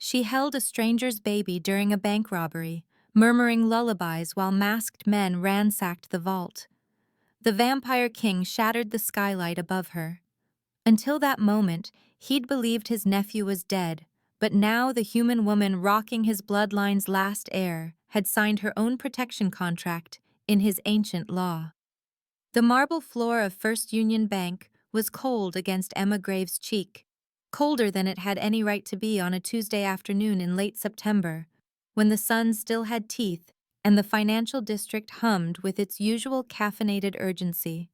She held a stranger's baby during a bank robbery, murmuring lullabies while masked men ransacked the vault. The vampire king shattered the skylight above her. Until that moment, he'd believed his nephew was dead, but now the human woman rocking his bloodline's last heir had signed her own protection contract in his ancient law. The marble floor of First Union Bank was cold against Emma Graves' cheek, colder than it had any right to be on a Tuesday afternoon in late September, when the sun still had teeth and the financial district hummed with its usual caffeinated urgency.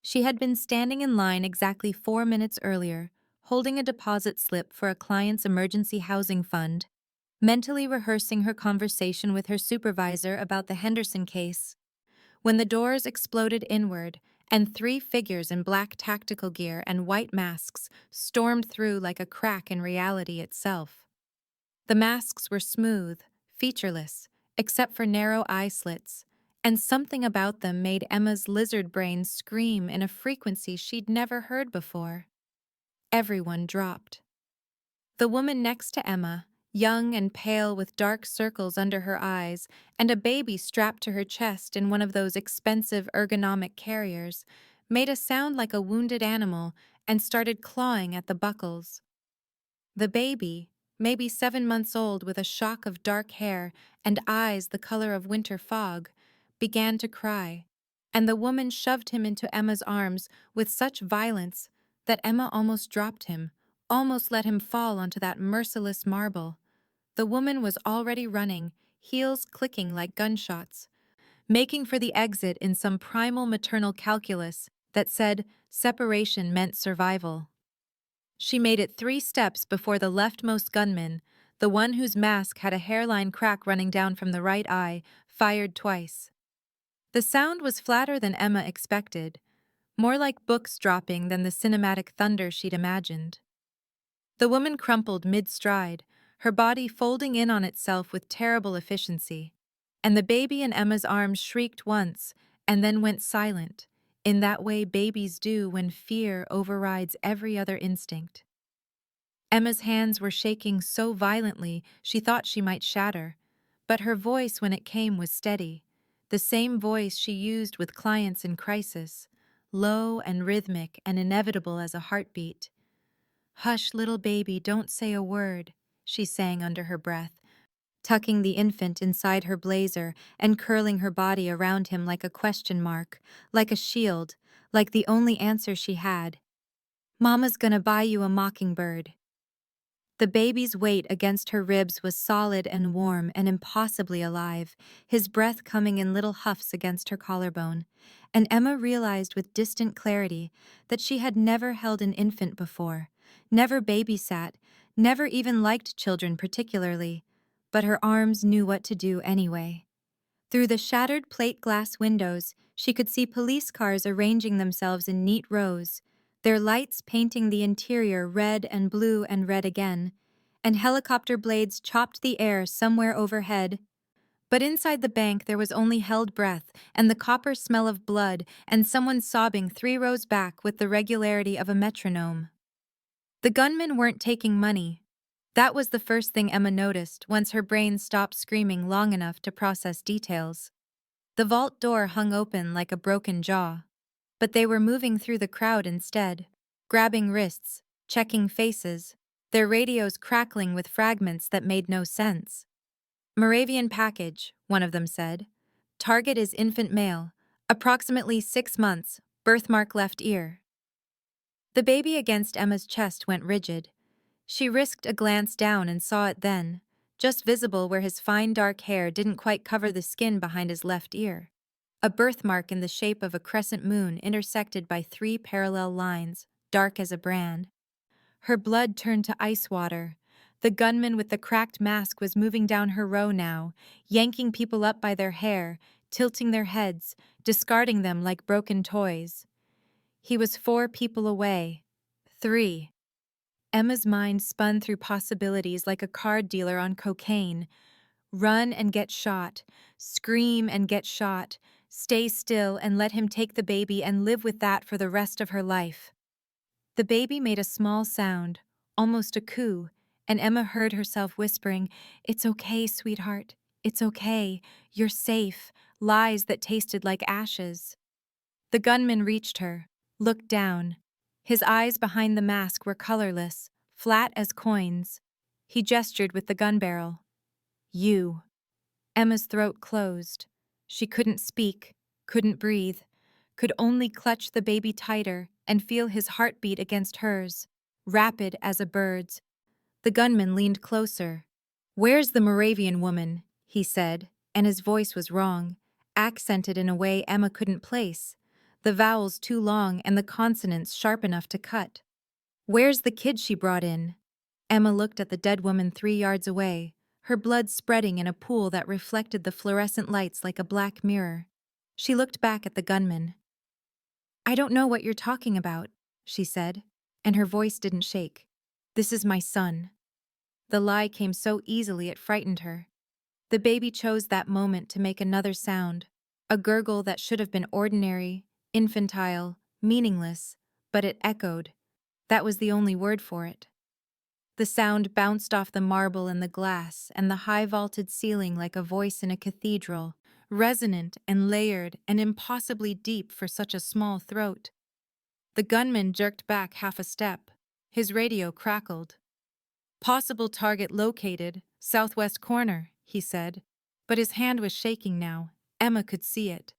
She had been standing in line exactly 4 minutes earlier, holding a deposit slip for a client's emergency housing fund, mentally rehearsing her conversation with her supervisor about the Henderson case, when the doors exploded inward and 3 figures in black tactical gear and white masks stormed through like a crack in reality itself. The masks were smooth, featureless, except for narrow eye slits, and something about them made Emma's lizard brain scream in a frequency she'd never heard before. Everyone dropped. The woman next to Emma, young and pale with dark circles under her eyes and a baby strapped to her chest in one of those expensive ergonomic carriers, made a sound like a wounded animal and started clawing at the buckles. The baby, maybe 7 months old with a shock of dark hair and eyes the color of winter fog, began to cry, and the woman shoved him into Emma's arms with such violence that Emma almost dropped him, almost let him fall onto that merciless marble. The woman was already running, heels clicking like gunshots, making for the exit in some primal maternal calculus that said separation meant survival. She made it 3 steps before the leftmost gunman, the one whose mask had a hairline crack running down from the right eye, fired twice. The sound was flatter than Emma expected, more like books dropping than the cinematic thunder she'd imagined. The woman crumpled mid-stride, her body folding in on itself with terrible efficiency, and the baby in Emma's arms shrieked once and then went silent, in that way babies do when fear overrides every other instinct. Emma's hands were shaking so violently she thought she might shatter, but her voice when it came was steady, the same voice she used with clients in crisis, low and rhythmic and inevitable as a heartbeat. "Hush, little baby, don't say a word," she sang under her breath, tucking the infant inside her blazer and curling her body around him like a question mark, like a shield, like the only answer she had. "Mama's gonna buy you a mockingbird." The baby's weight against her ribs was solid and warm and impossibly alive, his breath coming in little huffs against her collarbone, and Emma realized with distant clarity that she had never held an infant before, never babysat, never even liked children particularly, but her arms knew what to do anyway. Through the shattered plate glass windows, she could see police cars arranging themselves in neat rows, their lights painting the interior red and blue and red again, and helicopter blades chopped the air somewhere overhead. But inside the bank there was only held breath and the copper smell of blood and someone sobbing 3 rows back with the regularity of a metronome. The gunmen weren't taking money. That was the first thing Emma noticed once her brain stopped screaming long enough to process details. The vault door hung open like a broken jaw. But they were moving through the crowd instead, grabbing wrists, checking faces, their radios crackling with fragments that made no sense. "Moravian package," one of them said. "Target is infant male, approximately 6 months, birthmark left ear." The baby against Emma's chest went rigid. She risked a glance down and saw it then, just visible where his fine dark hair didn't quite cover the skin behind his left ear. A birthmark in the shape of a crescent moon intersected by 3 parallel lines, dark as a brand. Her blood turned to ice water. The gunman with the cracked mask was moving down her row now, yanking people up by their hair, tilting their heads, discarding them like broken toys. He was 4 people away. 3. Emma's mind spun through possibilities like a card dealer on cocaine. Run and get shot, scream and get shot, stay still and let him take the baby and live with that for the rest of her life. The baby made a small sound, almost a coo, and Emma heard herself whispering, "It's okay, sweetheart. It's okay. You're safe." Lies that tasted like ashes. The gunman reached her, looked down. His eyes behind the mask were colorless, flat as coins. He gestured with the gun barrel. "You." Emma's throat closed. She couldn't speak, couldn't breathe, could only clutch the baby tighter and feel his heartbeat against hers, rapid as a bird's. The gunman leaned closer. "Where's the Moravian woman?" he said, and his voice was wrong, accented in a way Emma couldn't place, the vowels too long and the consonants sharp enough to cut. "Where's the kid she brought in?" Emma looked at the dead woman 3 yards away, her blood spreading in a pool that reflected the fluorescent lights like a black mirror. She looked back at the gunman. "I don't know what you're talking about," she said, and her voice didn't shake. "This is my son." The lie came so easily it frightened her. The baby chose that moment to make another sound, a gurgle that should have been ordinary, infantile, meaningless, but it echoed. That was the only word for it. The sound bounced off the marble and the glass and the high-vaulted ceiling like a voice in a cathedral, resonant and layered and impossibly deep for such a small throat. The gunman jerked back half a step. His radio crackled. "Possible target located, southwest corner," he said, but his hand was shaking now. Emma could see it.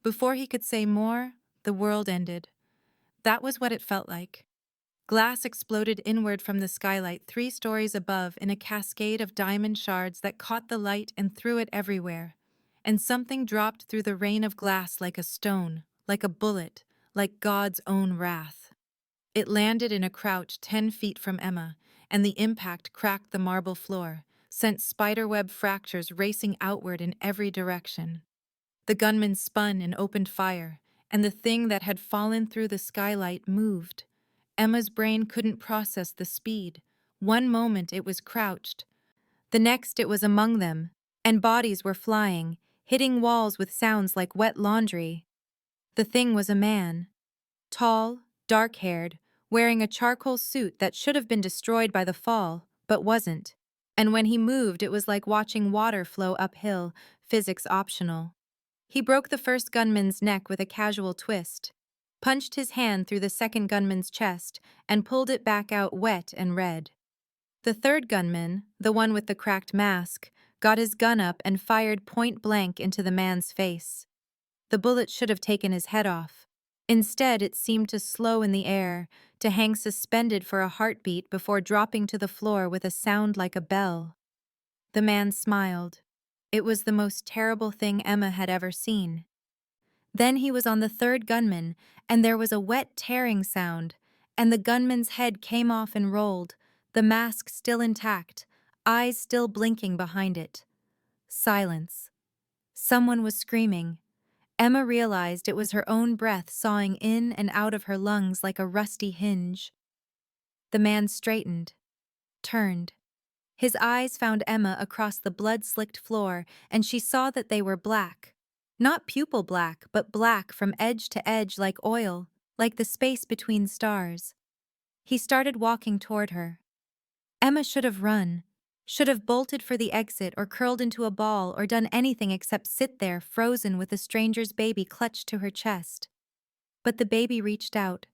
Before he could say more, the world ended. That was what it felt like. Glass exploded inward from the skylight 3 stories above in a cascade of diamond shards that caught the light and threw it everywhere. And something dropped through the rain of glass like a stone, like a bullet, like God's own wrath. It landed in a crouch 10 feet from Emma, and the impact cracked the marble floor, sent spiderweb fractures racing outward in every direction. The gunman spun and opened fire, and the thing that had fallen through the skylight moved. Emma's brain couldn't process the speed. One moment it was crouched. The next it was among them, and bodies were flying, hitting walls with sounds like wet laundry. The thing was a man. Tall, dark-haired, wearing a charcoal suit that should have been destroyed by the fall, but wasn't. And when he moved, it was like watching water flow uphill, physics optional. He broke the first gunman's neck with a casual twist, punched his hand through the second gunman's chest, and pulled it back out wet and red. The third gunman, the one with the cracked mask, got his gun up and fired point blank into the man's face. The bullet should have taken his head off. Instead, it seemed to slow in the air, to hang suspended for a heartbeat before dropping to the floor with a sound like a bell. The man smiled. It was the most terrible thing Emma had ever seen. Then he was on the third gunman, and there was a wet tearing sound, and the gunman's head came off and rolled, the mask still intact, eyes still blinking behind it. Silence. Someone was screaming. Emma realized it was her own breath sawing in and out of her lungs like a rusty hinge. The man straightened, turned. His eyes found Emma across the blood-slicked floor, and she saw that they were black. Not pupil black, but black from edge to edge like oil, like the space between stars. He started walking toward her. Emma should have run, should have bolted for the exit or curled into a ball or done anything except sit there frozen with the stranger's baby clutched to her chest. But the baby reached out.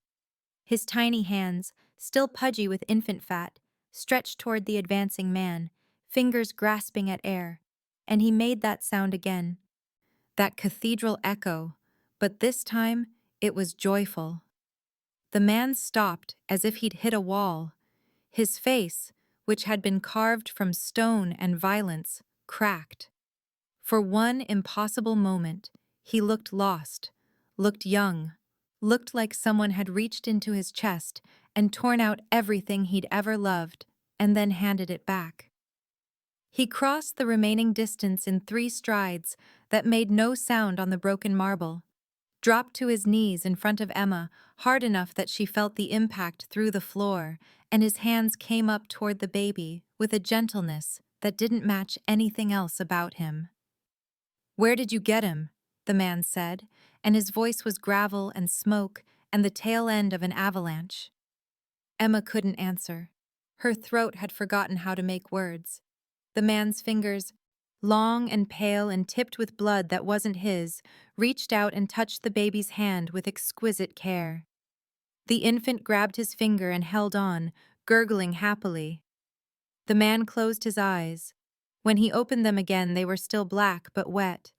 His tiny hands, still pudgy with infant fat, stretched toward the advancing man, fingers grasping at air, and he made that sound again. That cathedral echo, but this time it was joyful. The man stopped as if he'd hit a wall. His face, which had been carved from stone and violence, cracked. For one impossible moment, he looked lost, looked young, looked like someone had reached into his chest and torn out everything he'd ever loved, and then handed it back. He crossed the remaining distance in 3 strides that made no sound on the broken marble, dropped to his knees in front of Emma, hard enough that she felt the impact through the floor, and his hands came up toward the baby with a gentleness that didn't match anything else about him. "Where did you get him?" the man said, and his voice was gravel and smoke and the tail end of an avalanche. Emma couldn't answer. Her throat had forgotten how to make words. The man's fingers, long and pale and tipped with blood that wasn't his, reached out and touched the baby's hand with exquisite care. The infant grabbed his finger and held on, gurgling happily. The man closed his eyes. When he opened them again, they were still black but wet,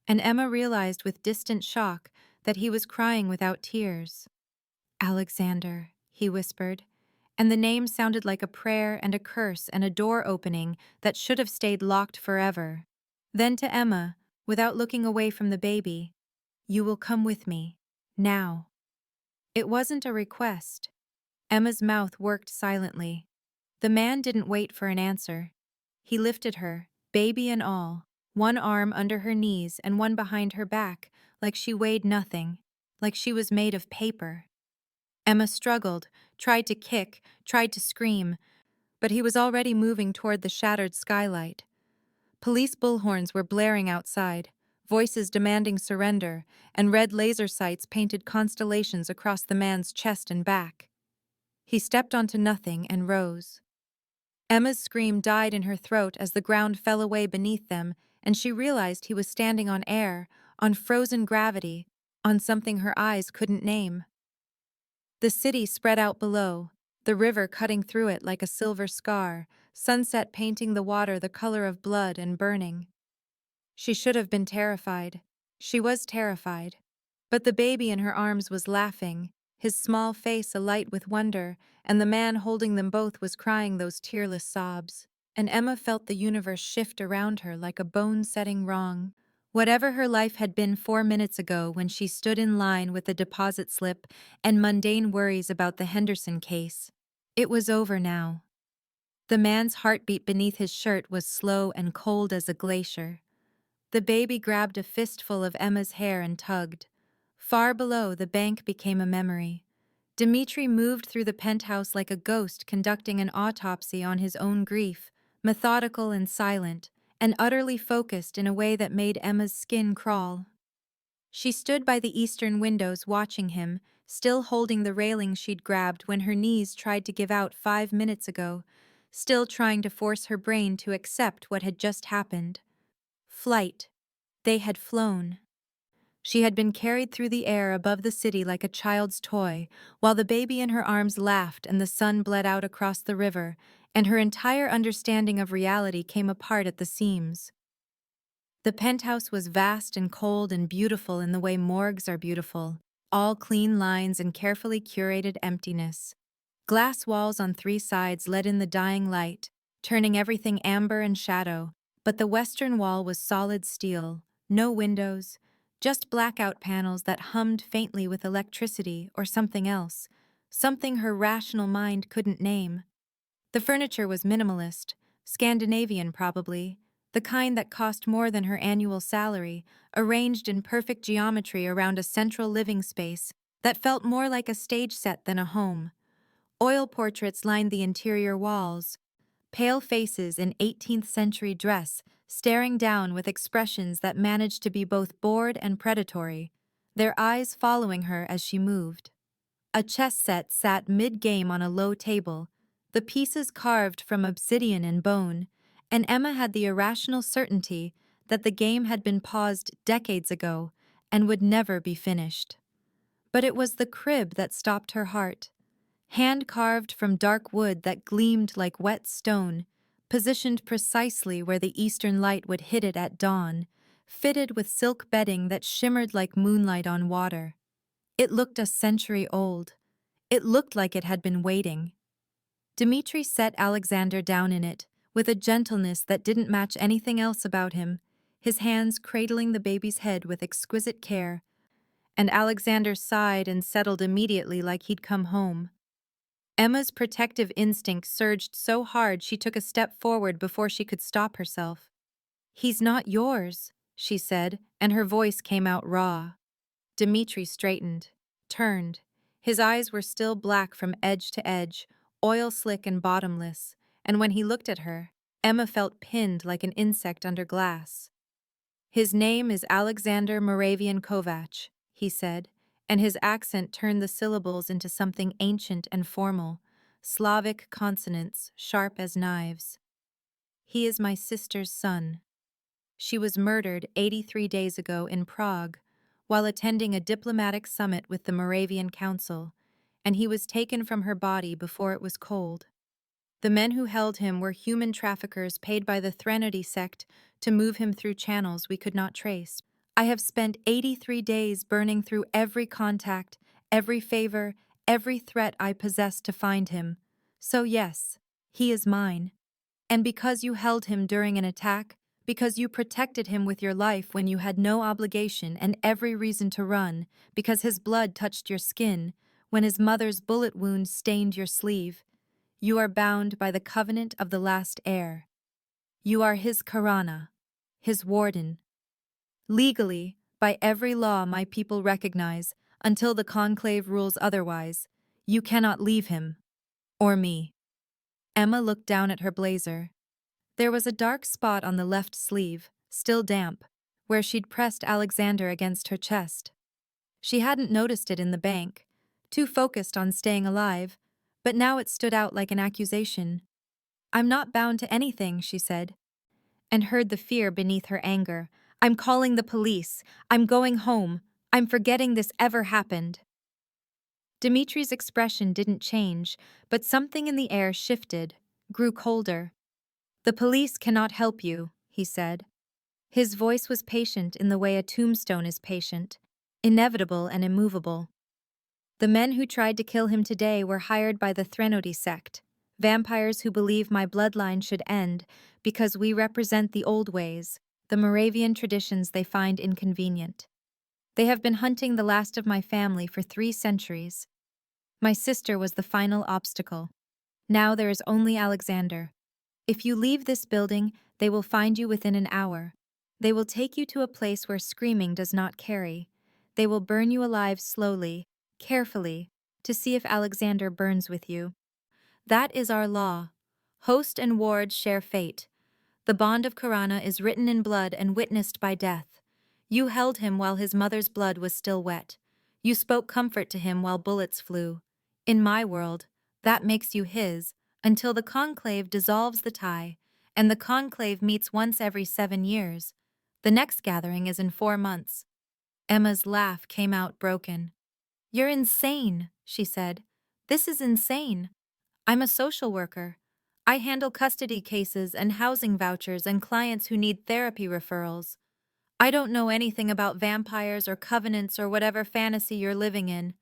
and Emma realized with distant shock that he was crying without tears. "Alexander," he whispered, and the name sounded like a prayer and a curse and a door opening that should have stayed locked forever. Then to Emma, without looking away from the baby, "You will come with me. Now." It wasn't a request. Emma's mouth worked silently. The man didn't wait for an answer. He lifted her, baby and all, one arm under her knees and one behind her back, like she weighed nothing, like she was made of paper. Emma struggled, tried to kick, tried to scream, but he was already moving toward the shattered skylight. Police bullhorns were blaring outside, voices demanding surrender, and red laser sights painted constellations across the man's chest and back. He stepped onto nothing and rose. Emma's scream died in her throat as the ground fell away beneath them, and she realized he was standing on air, on frozen gravity, on something her eyes couldn't name. The city spread out below, the river cutting through it like a silver scar, sunset painting the water the color of blood and burning. She should have been terrified. She was terrified. But the baby in her arms was laughing, his small face alight with wonder, and the man holding them both was crying those tearless sobs. And Emma felt the universe shift around her like a bone-setting wrong. Whatever her life had been 4 minutes ago when she stood in line with the deposit slip and mundane worries about the Henderson case, it was over now. The man's heartbeat beneath his shirt was slow and cold as a glacier. The baby grabbed a fistful of Emma's hair and tugged. Far below, the bank became a memory. Dmitri moved through the penthouse like a ghost conducting an autopsy on his own grief, methodical and silent, and utterly focused in a way that made Emma's skin crawl. She stood by the eastern windows watching him, still holding the railing she'd grabbed when her knees tried to give out 5 minutes ago, still trying to force her brain to accept what had just happened. Flight. They had flown. She had been carried through the air above the city like a child's toy, while the baby in her arms laughed and the sun bled out across the river, and her entire understanding of reality came apart at the seams. The penthouse was vast and cold and beautiful in the way morgues are beautiful, all clean lines and carefully curated emptiness. Glass walls on 3 sides let in the dying light, turning everything amber and shadow, but the western wall was solid steel, no windows, just blackout panels that hummed faintly with electricity or something else, something her rational mind couldn't name. The furniture was minimalist, Scandinavian probably, the kind that cost more than her annual salary, arranged in perfect geometry around a central living space that felt more like a stage set than a home. Oil portraits lined the interior walls, pale faces in 18th-century dress staring down with expressions that managed to be both bored and predatory, their eyes following her as she moved. A chess set sat mid-game on a low table, the pieces carved from obsidian and bone, and Emma had the irrational certainty that the game had been paused decades ago and would never be finished. But it was the crib that stopped her heart. Hand-carved from dark wood that gleamed like wet stone, positioned precisely where the eastern light would hit it at dawn, fitted with silk bedding that shimmered like moonlight on water. It looked a century old. It looked like it had been waiting. Dmitri set Alexander down in it, with a gentleness that didn't match anything else about him, his hands cradling the baby's head with exquisite care, and Alexander sighed and settled immediately like he'd come home. Emma's protective instinct surged so hard she took a step forward before she could stop herself. "He's not yours," she said, and her voice came out raw. Dmitri straightened, turned. His eyes were still black from edge to edge, oil-slick and bottomless, and when he looked at her, Emma felt pinned like an insect under glass. "His name is Alexander Moravian Kovac," he said, and his accent turned the syllables into something ancient and formal, Slavic consonants sharp as knives. He is my sister's son. She was murdered 83 days ago in Prague while attending a diplomatic summit with the Moravian Council, and he was taken from her body before it was cold. The men who held him were human traffickers paid by the Threnody sect to move him through channels we could not trace. I have spent 83 days burning through every contact, every favor, every threat I possessed to find him. So yes, he is mine. And because you held him during an attack, because you protected him with your life when you had no obligation and every reason to run, because his blood touched your skin, when his mother's bullet wound stained your sleeve, you are bound by the covenant of the last heir. You are his Karana, his warden. Legally, by every law my people recognize, until the Conclave rules otherwise, you cannot leave him. Or me. Emma looked down at her blazer. There was a dark spot on the left sleeve, still damp, where she'd pressed Alexander against her chest. She hadn't noticed it in the bank, too focused on staying alive, but now it stood out like an accusation. I'm not bound to anything, she said, and heard the fear beneath her anger. I'm calling the police. I'm going home. I'm forgetting this ever happened. Dimitri's expression didn't change, but something in the air shifted, grew colder. The police cannot help you, he said. His voice was patient in the way a tombstone is patient, inevitable and immovable. The men who tried to kill him today were hired by the Threnody sect, vampires who believe my bloodline should end because we represent the old ways, the Moravian traditions they find inconvenient. They have been hunting the last of my family for 3 centuries. My sister was the final obstacle. Now there is only Alexander. If you leave this building, they will find you within an hour. They will take you to a place where screaming does not carry. They will burn you alive slowly, carefully, to see if Alexander burns with you. That is our law. Host and ward share fate. The bond of Karana is written in blood and witnessed by death. You held him while his mother's blood was still wet. You spoke comfort to him while bullets flew. In my world, that makes you his, until the Conclave dissolves the tie, and the Conclave meets once every 7 years. The next gathering is in 4 months. Emma's laugh came out broken. You're insane, she said. This is insane. I'm a social worker. I handle custody cases and housing vouchers and clients who need therapy referrals. I don't know anything about vampires or covenants or whatever fantasy you're living in.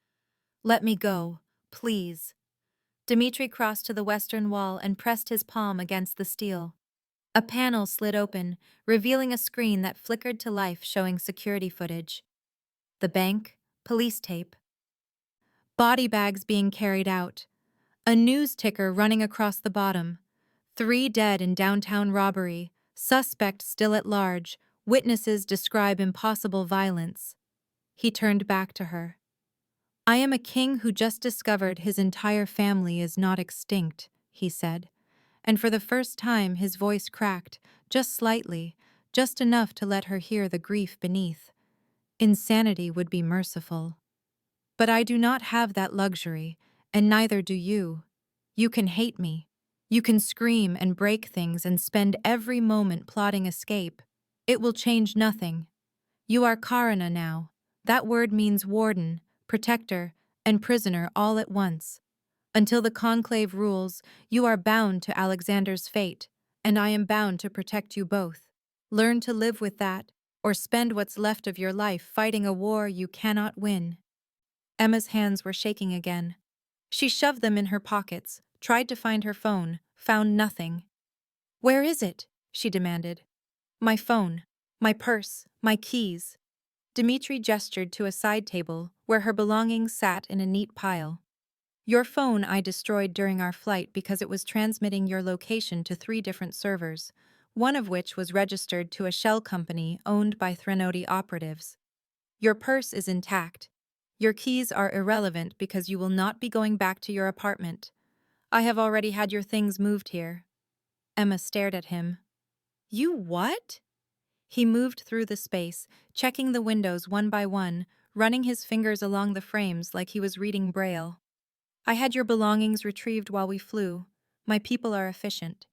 Let me go, please. Dimitri crossed to the western wall and pressed his palm against the steel. A panel slid open, revealing a screen that flickered to life showing security footage. The bank, police tape. Body bags being carried out. A news ticker running across the bottom. 3 dead in downtown robbery. Suspect still at large. Witnesses describe impossible violence. He turned back to her. I am a king who just discovered his entire family is not extinct, he said, and for the first time his voice cracked, just slightly, just enough to let her hear the grief beneath. Insanity would be merciful. But I do not have that luxury, and neither do you. You can hate me. You can scream and break things and spend every moment plotting escape. It will change nothing. You are Karana now. That word means warden, protector, and prisoner all at once. Until the Conclave rules, you are bound to Alexander's fate, and I am bound to protect you both. Learn to live with that, or spend what's left of your life fighting a war you cannot win. Emma's hands were shaking again. She shoved them in her pockets, tried to find her phone, found nothing. Where is it? She demanded. My phone, my purse, my keys. Dimitri gestured to a side table where her belongings sat in a neat pile. Your phone I destroyed during our flight because it was transmitting your location to 3 different servers, one of which was registered to a shell company owned by Threnody operatives. Your purse is intact. Your keys are irrelevant because you will not be going back to your apartment. I have already had your things moved here. Emma stared at him. You what? He moved through the space, checking the windows one by one, running his fingers along the frames like he was reading Braille. I had your belongings retrieved while we flew. My people are efficient.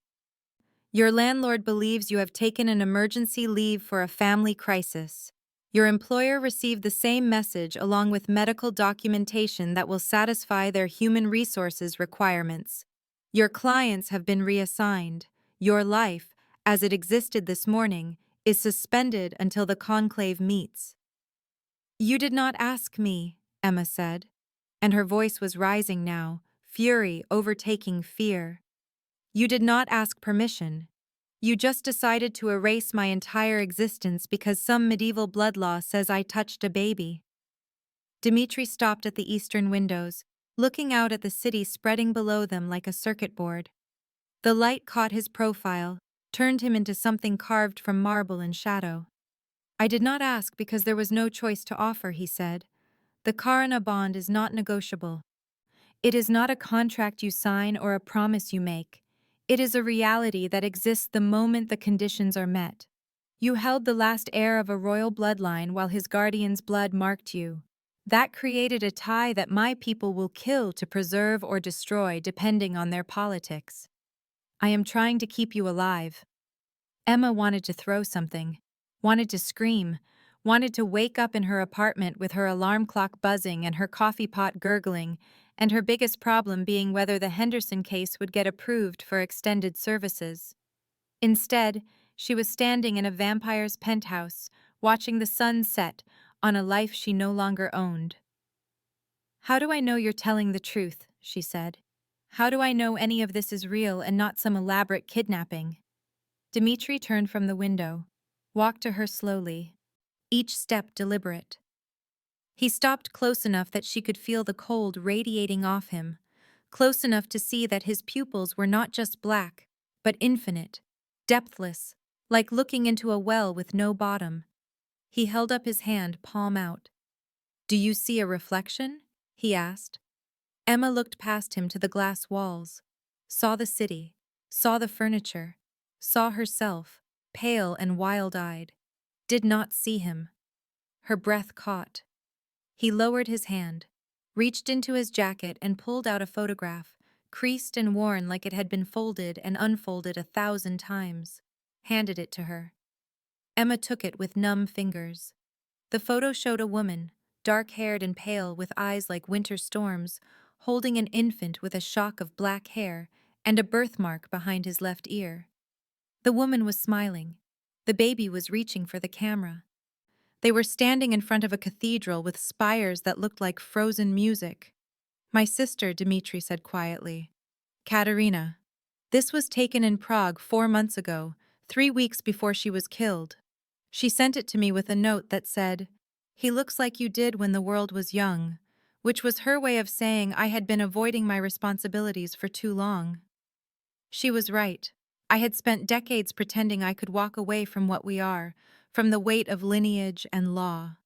Your landlord believes you have taken an emergency leave for a family crisis. Your employer received the same message along with medical documentation that will satisfy their human resources requirements. Your clients have been reassigned. Your life, as it existed this morning, is suspended until the conclave meets. You did not ask me, Emma said, and her voice was rising now, fury overtaking fear. You did not ask permission. You just decided to erase my entire existence because some medieval blood law says I touched a baby. Dmitri stopped at the eastern windows, looking out at the city spreading below them like a circuit board. The light caught his profile, turned him into something carved from marble and shadow. I did not ask because there was no choice to offer, he said. The Karana bond is not negotiable. It is not a contract you sign or a promise you make. It is a reality that exists the moment the conditions are met. You held the last heir of a royal bloodline while his guardian's blood marked you. That created a tie that my people will kill to preserve or destroy depending on their politics. I am trying to keep you alive. Emma wanted to throw something, wanted to scream, wanted to wake up in her apartment with her alarm clock buzzing and her coffee pot gurgling, and her biggest problem being whether the Henderson case would get approved for extended services. Instead, she was standing in a vampire's penthouse, watching the sun set on a life she no longer owned. How do I know you're telling the truth? She said. How do I know any of this is real and not some elaborate kidnapping? Dmitri turned from the window, walked to her slowly, each step deliberate. He stopped close enough that she could feel the cold radiating off him, close enough to see that his pupils were not just black, but infinite, depthless, like looking into a well with no bottom. He held up his hand, palm out. Do you see a reflection? He asked. Emma looked past him to the glass walls, saw the city, saw the furniture, saw herself, pale and wild-eyed, did not see him. Her breath caught. He lowered his hand, reached into his jacket and pulled out a photograph, creased and worn like it had been folded and unfolded 1,000 times, handed it to her. Emma took it with numb fingers. The photo showed a woman, dark-haired and pale with eyes like winter storms, holding an infant with a shock of black hair and a birthmark behind his left ear. The woman was smiling. The baby was reaching for the camera. They were standing in front of a cathedral with spires that looked like frozen music. My sister, Dmitri said quietly. Katerina. This was taken in Prague 4 months ago, 3 weeks before she was killed. She sent it to me with a note that said, "He looks like you did when the world was young," which was her way of saying I had been avoiding my responsibilities for too long. She was right. I had spent decades pretending I could walk away from what we are, from the weight of lineage and law.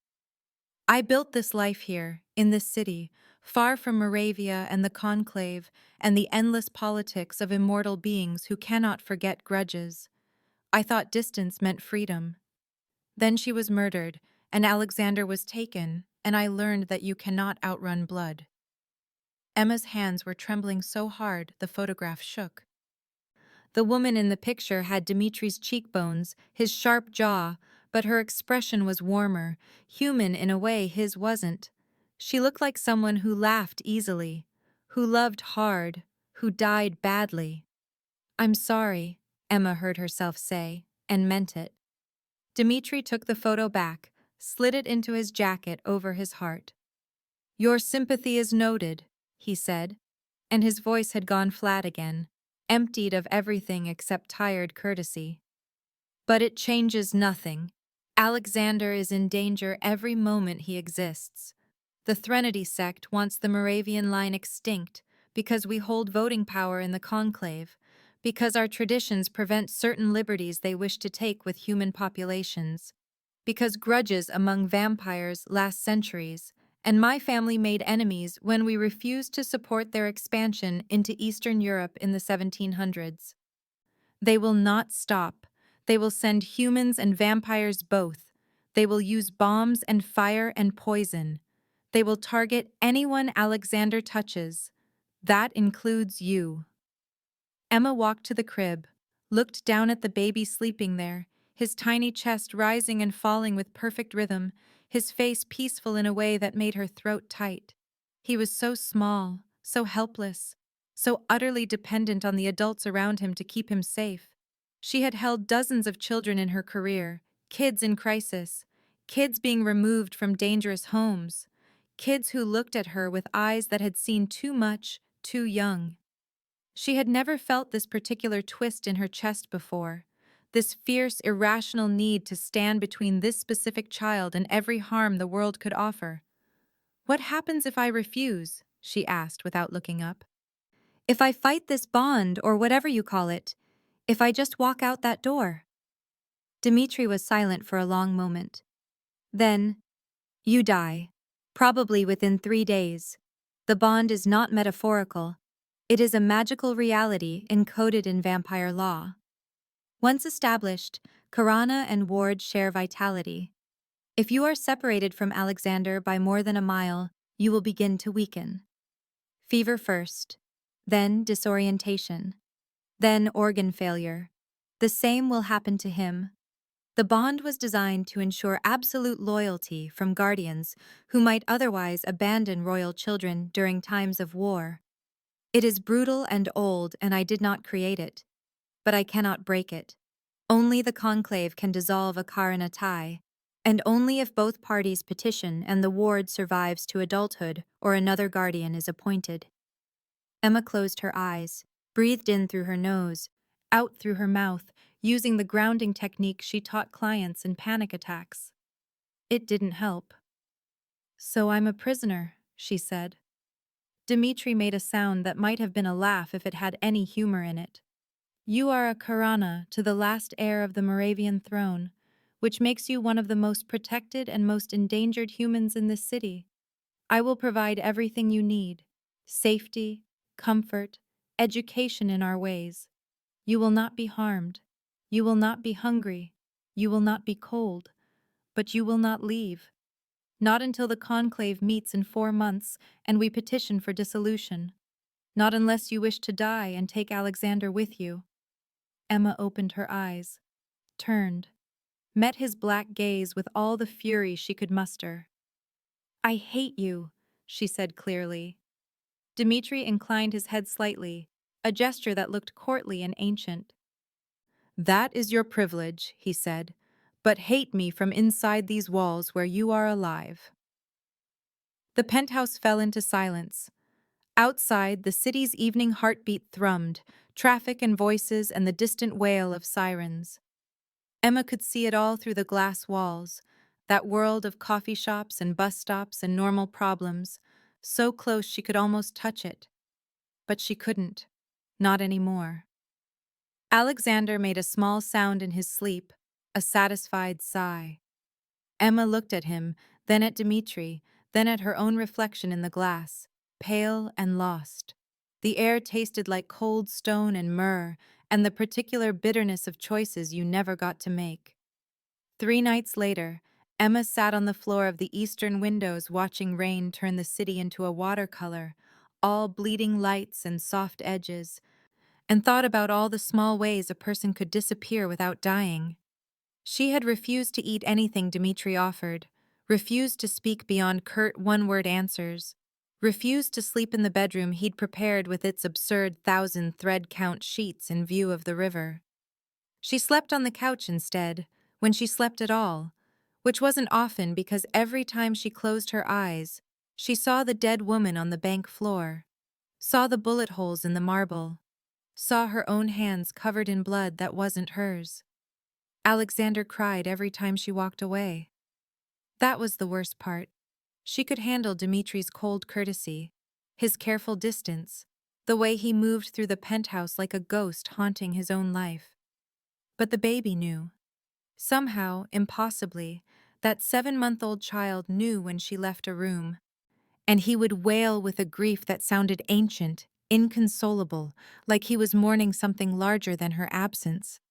I built this life here, in this city, far from Moravia and the Conclave and the endless politics of immortal beings who cannot forget grudges. I thought distance meant freedom. Then she was murdered, and Alexander was taken, and I learned that you cannot outrun blood. Emma's hands were trembling so hard the photograph shook. The woman in the picture had Dimitri's cheekbones, his sharp jaw, but her expression was warmer, human in a way his wasn't. She looked like someone who laughed easily, who loved hard, who died badly. I'm sorry, Emma heard herself say, and meant it. Dmitri took the photo back, slid it into his jacket over his heart. Your sympathy is noted, he said, and his voice had gone flat again, emptied of everything except tired courtesy. But it changes nothing. Alexander is in danger every moment he exists. The Threnody sect wants the Moravian line extinct because we hold voting power in the Conclave, because our traditions prevent certain liberties they wish to take with human populations, because grudges among vampires last centuries, and my family made enemies when we refused to support their expansion into Eastern Europe in the 1700s. They will not stop. They will send humans and vampires both. They will use bombs and fire and poison. They will target anyone Alexander touches. That includes you. Emma walked to the crib, looked down at the baby sleeping there, his tiny chest rising and falling with perfect rhythm, his face peaceful in a way that made her throat tight. He was so small, so helpless, so utterly dependent on the adults around him to keep him safe. She had held dozens of children in her career, kids in crisis, kids being removed from dangerous homes, kids who looked at her with eyes that had seen too much, too young. She had never felt this particular twist in her chest before, this fierce, irrational need to stand between this specific child and every harm the world could offer. "What happens if I refuse?" she asked without looking up. "If I fight this bond, or whatever you call it, if I just walk out that door?" Dmitri was silent for a long moment. Then, "You die. Probably within 3 days. The bond is not metaphorical. It is a magical reality encoded in vampire law. Once established, Karana and Ward share vitality. If you are separated from Alexander by more than a mile, you will begin to weaken. Fever first, then disorientation, then organ failure. The same will happen to him. The bond was designed to ensure absolute loyalty from guardians who might otherwise abandon royal children during times of war. It is brutal and old, and I did not create it. But I cannot break it. Only the Conclave can dissolve a Karana tie, and only if both parties petition and the ward survives to adulthood or another guardian is appointed." Emma closed her eyes, breathed in through her nose, out through her mouth, using the grounding technique she taught clients in panic attacks. It didn't help. "So I'm a prisoner," she said. Dmitri made a sound that might have been a laugh if it had any humor in it. "You are a Karana to the last heir of the Moravian throne, which makes you one of the most protected and most endangered humans in this city. I will provide everything you need: safety, comfort, education in our ways. You will not be harmed. You will not be hungry. You will not be cold. But you will not leave. Not until the conclave meets in 4 months and we petition for dissolution. Not unless you wish to die and take Alexander with you." Emma opened her eyes, turned, met his black gaze with all the fury she could muster. "I hate you," she said clearly. Dmitri inclined his head slightly, a gesture that looked courtly and ancient. "That is your privilege," he said, "but hate me from inside these walls where you are alive." The penthouse fell into silence. Outside, the city's evening heartbeat thrummed, traffic and voices and the distant wail of sirens. Emma could see it all through the glass walls, that world of coffee shops and bus stops and normal problems, so close she could almost touch it. But she couldn't. Not anymore. Alexander made a small sound in his sleep, a satisfied sigh. Emma looked at him, then at Dmitri, then at her own reflection in the glass, pale and lost. The air tasted like cold stone and myrrh, and the particular bitterness of choices you never got to make. 3 nights later, Emma sat on the floor of the eastern windows watching rain turn the city into a watercolor, all bleeding lights and soft edges, and thought about all the small ways a person could disappear without dying. She had refused to eat anything Dmitri offered, refused to speak beyond curt one-word answers, refused to sleep in the bedroom he'd prepared with its absurd 1,000-thread-count sheets in view of the river. She slept on the couch instead, when she slept at all, which wasn't often because every time she closed her eyes, she saw the dead woman on the bank floor, saw the bullet holes in the marble, saw her own hands covered in blood that wasn't hers. Alexander cried every time she walked away. That was the worst part. She could handle Dmitri's cold courtesy, his careful distance, the way he moved through the penthouse like a ghost haunting his own life. But the baby knew. Somehow, impossibly, that 7-month-old child knew when she left a room, and he would wail with a grief that sounded ancient, inconsolable, like he was mourning something larger than her absence.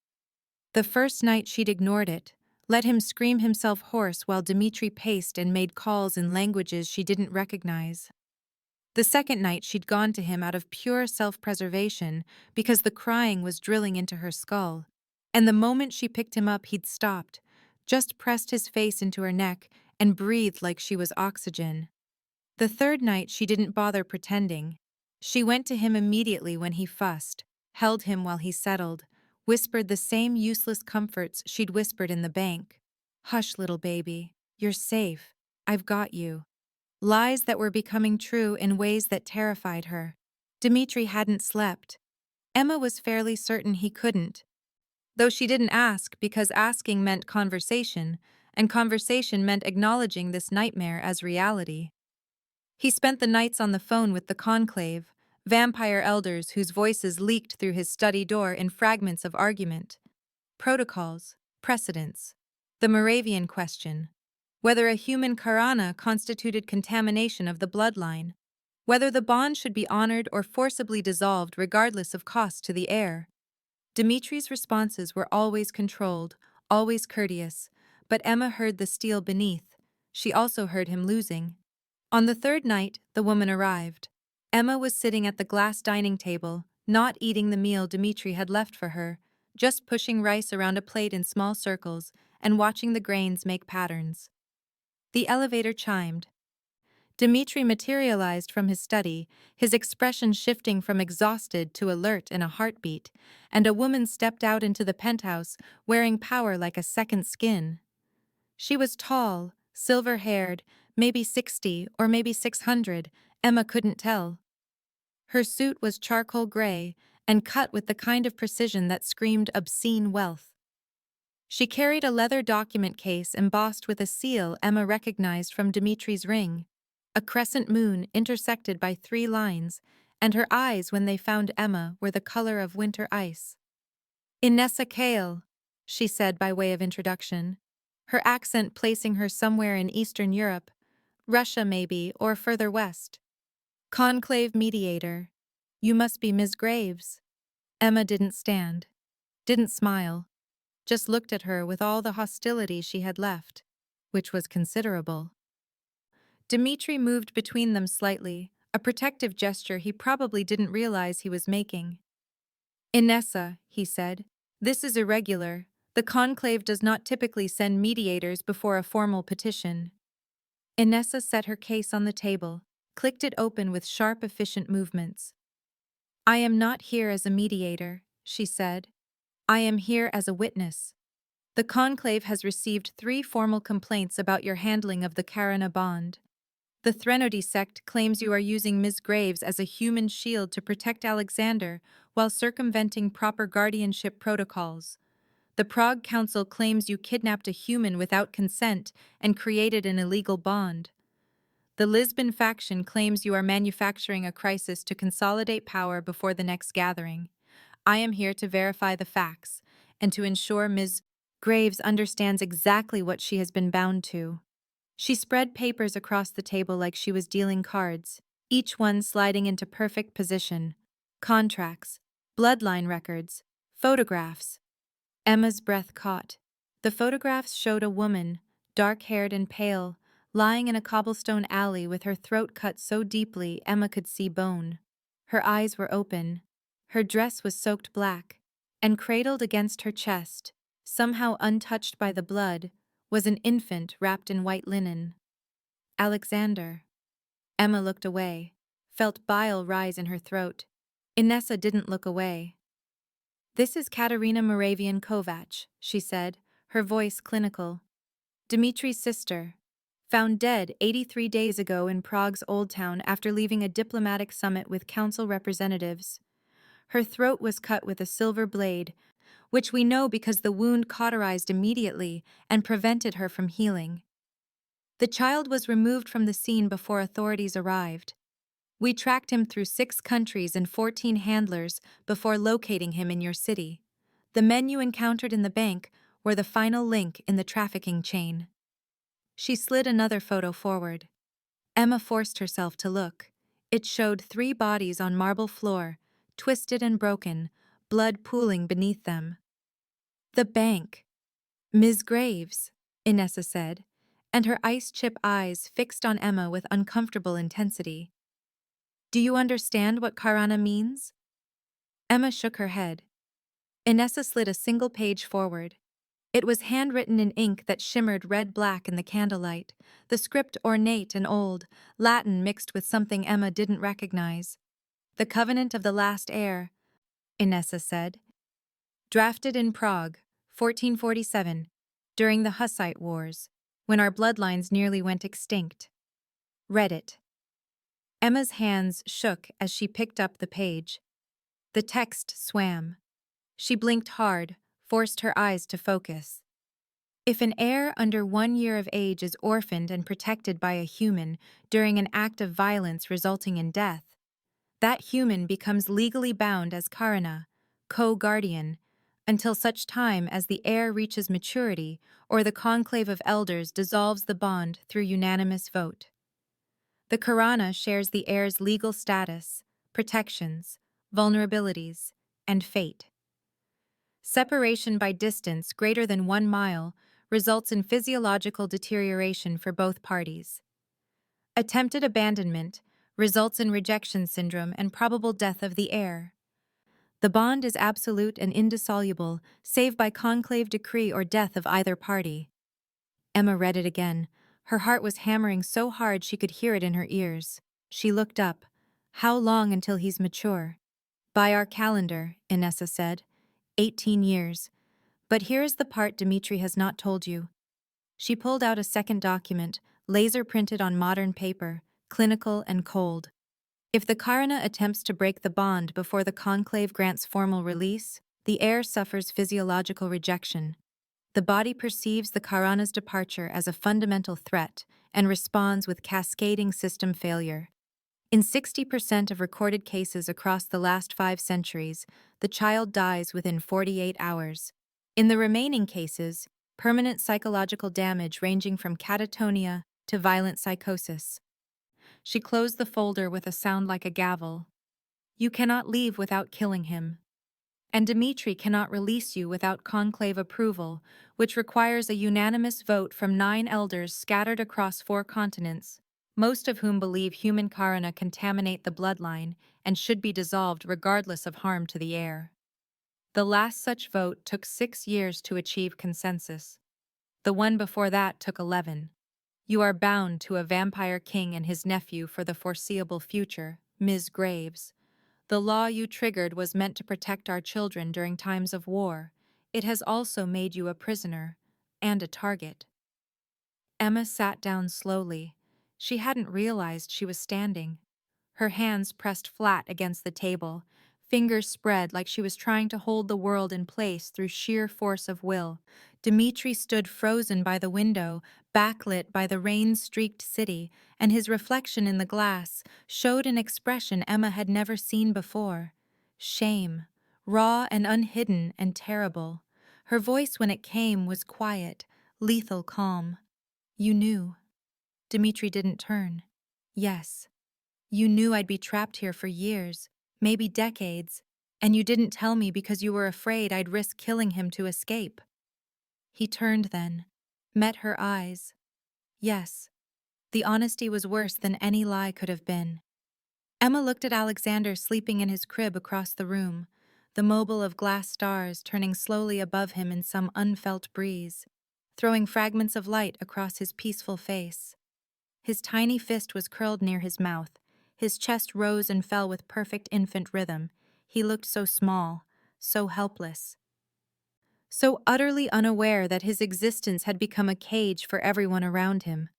The first night she'd ignored it, let him scream himself hoarse while Dmitri paced and made calls in languages she didn't recognize. The second night she'd gone to him out of pure self-preservation because the crying was drilling into her skull. And the moment she picked him up, he'd stopped, just pressed his face into her neck and breathed like she was oxygen. The third night she didn't bother pretending. She went to him immediately when he fussed, held him while he settled, whispered the same useless comforts she'd whispered in the bank. "Hush, little baby. You're safe. I've got you." Lies that were becoming true in ways that terrified her. Dmitri hadn't slept. Emma was fairly certain he couldn't, though she didn't ask because asking meant conversation, and conversation meant acknowledging this nightmare as reality. He spent the nights on the phone with the Conclave, vampire elders whose voices leaked through his study door in fragments of argument. Protocols, precedents, the Moravian question, whether a human karana constituted contamination of the bloodline, whether the bond should be honored or forcibly dissolved regardless of cost to the heir. Dimitri's responses were always controlled, always courteous, but Emma heard the steel beneath. She also heard him losing. On the third night, the woman arrived. Emma was sitting at the glass dining table, not eating the meal Dimitri had left for her, just pushing rice around a plate in small circles and watching the grains make patterns. The elevator chimed. Dimitri materialized from his study, his expression shifting from exhausted to alert in a heartbeat, and a woman stepped out into the penthouse, wearing power like a second skin. She was tall, silver-haired, maybe 60 or maybe 600, Emma couldn't tell. Her suit was charcoal gray and cut with the kind of precision that screamed obscene wealth. She carried a leather document case embossed with a seal Emma recognized from Dimitri's ring, a crescent moon intersected by 3 lines, and her eyes when they found Emma were the color of winter ice. "Inessa Kale," she said by way of introduction, her accent placing her somewhere in Eastern Europe, Russia maybe, or further west. "Conclave mediator. You must be Ms. Graves." Emma didn't stand, didn't smile, just looked at her with all the hostility she had left, which was considerable. Dimitri moved between them slightly, a protective gesture he probably didn't realize he was making. "Inessa," he said, "this is irregular. The conclave does not typically send mediators before a formal petition." Inessa set her case on the table, clicked it open with sharp, efficient movements. "I am not here as a mediator," she said. "I am here as a witness. The conclave has received 3 formal complaints about your handling of the Karana bond. The Threnody sect claims you are using Ms. Graves as a human shield to protect Alexander while circumventing proper guardianship protocols. The Prague Council claims you kidnapped a human without consent and created an illegal bond. The Lisbon faction claims you are manufacturing a crisis to consolidate power before the next gathering. I am here to verify the facts and to ensure Ms. Graves understands exactly what she has been bound to." She spread papers across the table like she was dealing cards, each one sliding into perfect position. Contracts, bloodline records, photographs. Emma's breath caught. The photographs showed a woman, dark-haired and pale, lying in a cobblestone alley with her throat cut so deeply Emma could see bone. Her eyes were open. Her dress was soaked black, and cradled against her chest, somehow untouched by the blood, was an infant wrapped in white linen. Alexander. Emma looked away, felt bile rise in her throat. Inessa didn't look away. "This is Katerina Moravian Kovac," she said, her voice clinical. "Dimitri's sister. Found dead 83 days ago in Prague's Old Town after leaving a diplomatic summit with council representatives. Her throat was cut with a silver blade, which we know because the wound cauterized immediately and prevented her from healing. The child was removed from the scene before authorities arrived. We tracked him through 6 countries and 14 handlers before locating him in your city. The men you encountered in the bank were the final link in the trafficking chain." She slid another photo forward. Emma forced herself to look. It showed 3 bodies on marble floor, twisted and broken, blood pooling beneath them. "The bank. Ms. Graves," Inessa said, and her ice-chip eyes fixed on Emma with uncomfortable intensity. Do you understand what Karana means? Emma shook her head. Inessa slid a single page forward. It was handwritten in ink that shimmered red-black in the candlelight, the script ornate and old, Latin mixed with something Emma didn't recognize. The Covenant of the Last Heir, Inessa said. Drafted in Prague, 1447, during the Hussite Wars, when our bloodlines nearly went extinct. Read it. Emma's hands shook as she picked up the page. The text swam. She blinked hard, forced her eyes to focus. If an heir under 1 year of age is orphaned and protected by a human during an act of violence resulting in death, that human becomes legally bound as Karana, co-guardian, until such time as the heir reaches maturity or the conclave of elders dissolves the bond through unanimous vote. The Karana shares the heir's legal status, protections, vulnerabilities, and fate. Separation by distance greater than 1 mile results in physiological deterioration for both parties. Attempted abandonment results in rejection syndrome and probable death of the heir. The bond is absolute and indissoluble, save by conclave decree or death of either party. Emma read it again. Her heart was hammering so hard she could hear it in her ears. She looked up. How long until he's mature? By our calendar, Inessa said. 18 years. But here is the part Dmitri has not told you. She pulled out a second document, laser printed on modern paper, clinical and cold. If the Karana attempts to break the bond before the conclave grants formal release, the heir suffers physiological rejection. The body perceives the Karana's departure as a fundamental threat and responds with cascading system failure. In 60% of recorded cases across the last 5 centuries, the child dies within 48 hours. In the remaining cases, permanent psychological damage ranging from catatonia to violent psychosis. She closed the folder with a sound like a gavel. You cannot leave without killing him. And Dmitri cannot release you without conclave approval, which requires a unanimous vote from 9 elders scattered across 4 continents, most of whom believe human Karana contaminate the bloodline and should be dissolved regardless of harm to the heir. The last such vote took 6 years to achieve consensus. The one before that took 11. You are bound to a vampire king and his nephew for the foreseeable future, Ms. Graves. The law you triggered was meant to protect our children during times of war. It has also made you a prisoner and a target. Emma sat down slowly. She hadn't realized she was standing. Her hands pressed flat against the table, fingers spread like she was trying to hold the world in place through sheer force of will. Dmitri stood frozen by the window, backlit by the rain-streaked city, and his reflection in the glass showed an expression Emma had never seen before. Shame, raw and unhidden and terrible. Her voice when it came was quiet, lethal calm. You knew. Dmitri didn't turn. Yes. You knew I'd be trapped here for years, maybe decades, and you didn't tell me because you were afraid I'd risk killing him to escape. He turned then, met her eyes. Yes, the honesty was worse than any lie could have been. Emma looked at Alexander sleeping in his crib across the room, the mobile of glass stars turning slowly above him in some unfelt breeze, throwing fragments of light across his peaceful face. His tiny fist was curled near his mouth. His chest rose and fell with perfect infant rhythm. He looked so small, so helpless, so utterly unaware that his existence had become a cage for everyone around him.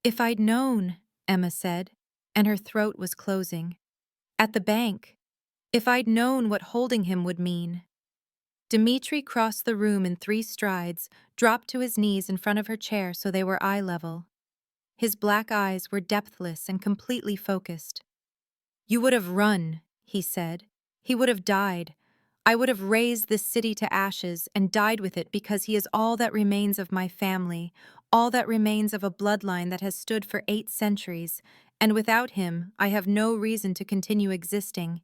If I'd known, Emma said, and her throat was closing. At the bank. If I'd known what holding him would mean. Dmitri crossed the room in 3 strides, dropped to his knees in front of her chair so they were eye level. His black eyes were depthless and completely focused. You would have run, he said. He would have died. I would have razed this city to ashes and died with it because he is all that remains of my family, all that remains of a bloodline that has stood for 8 centuries, and without him, I have no reason to continue existing.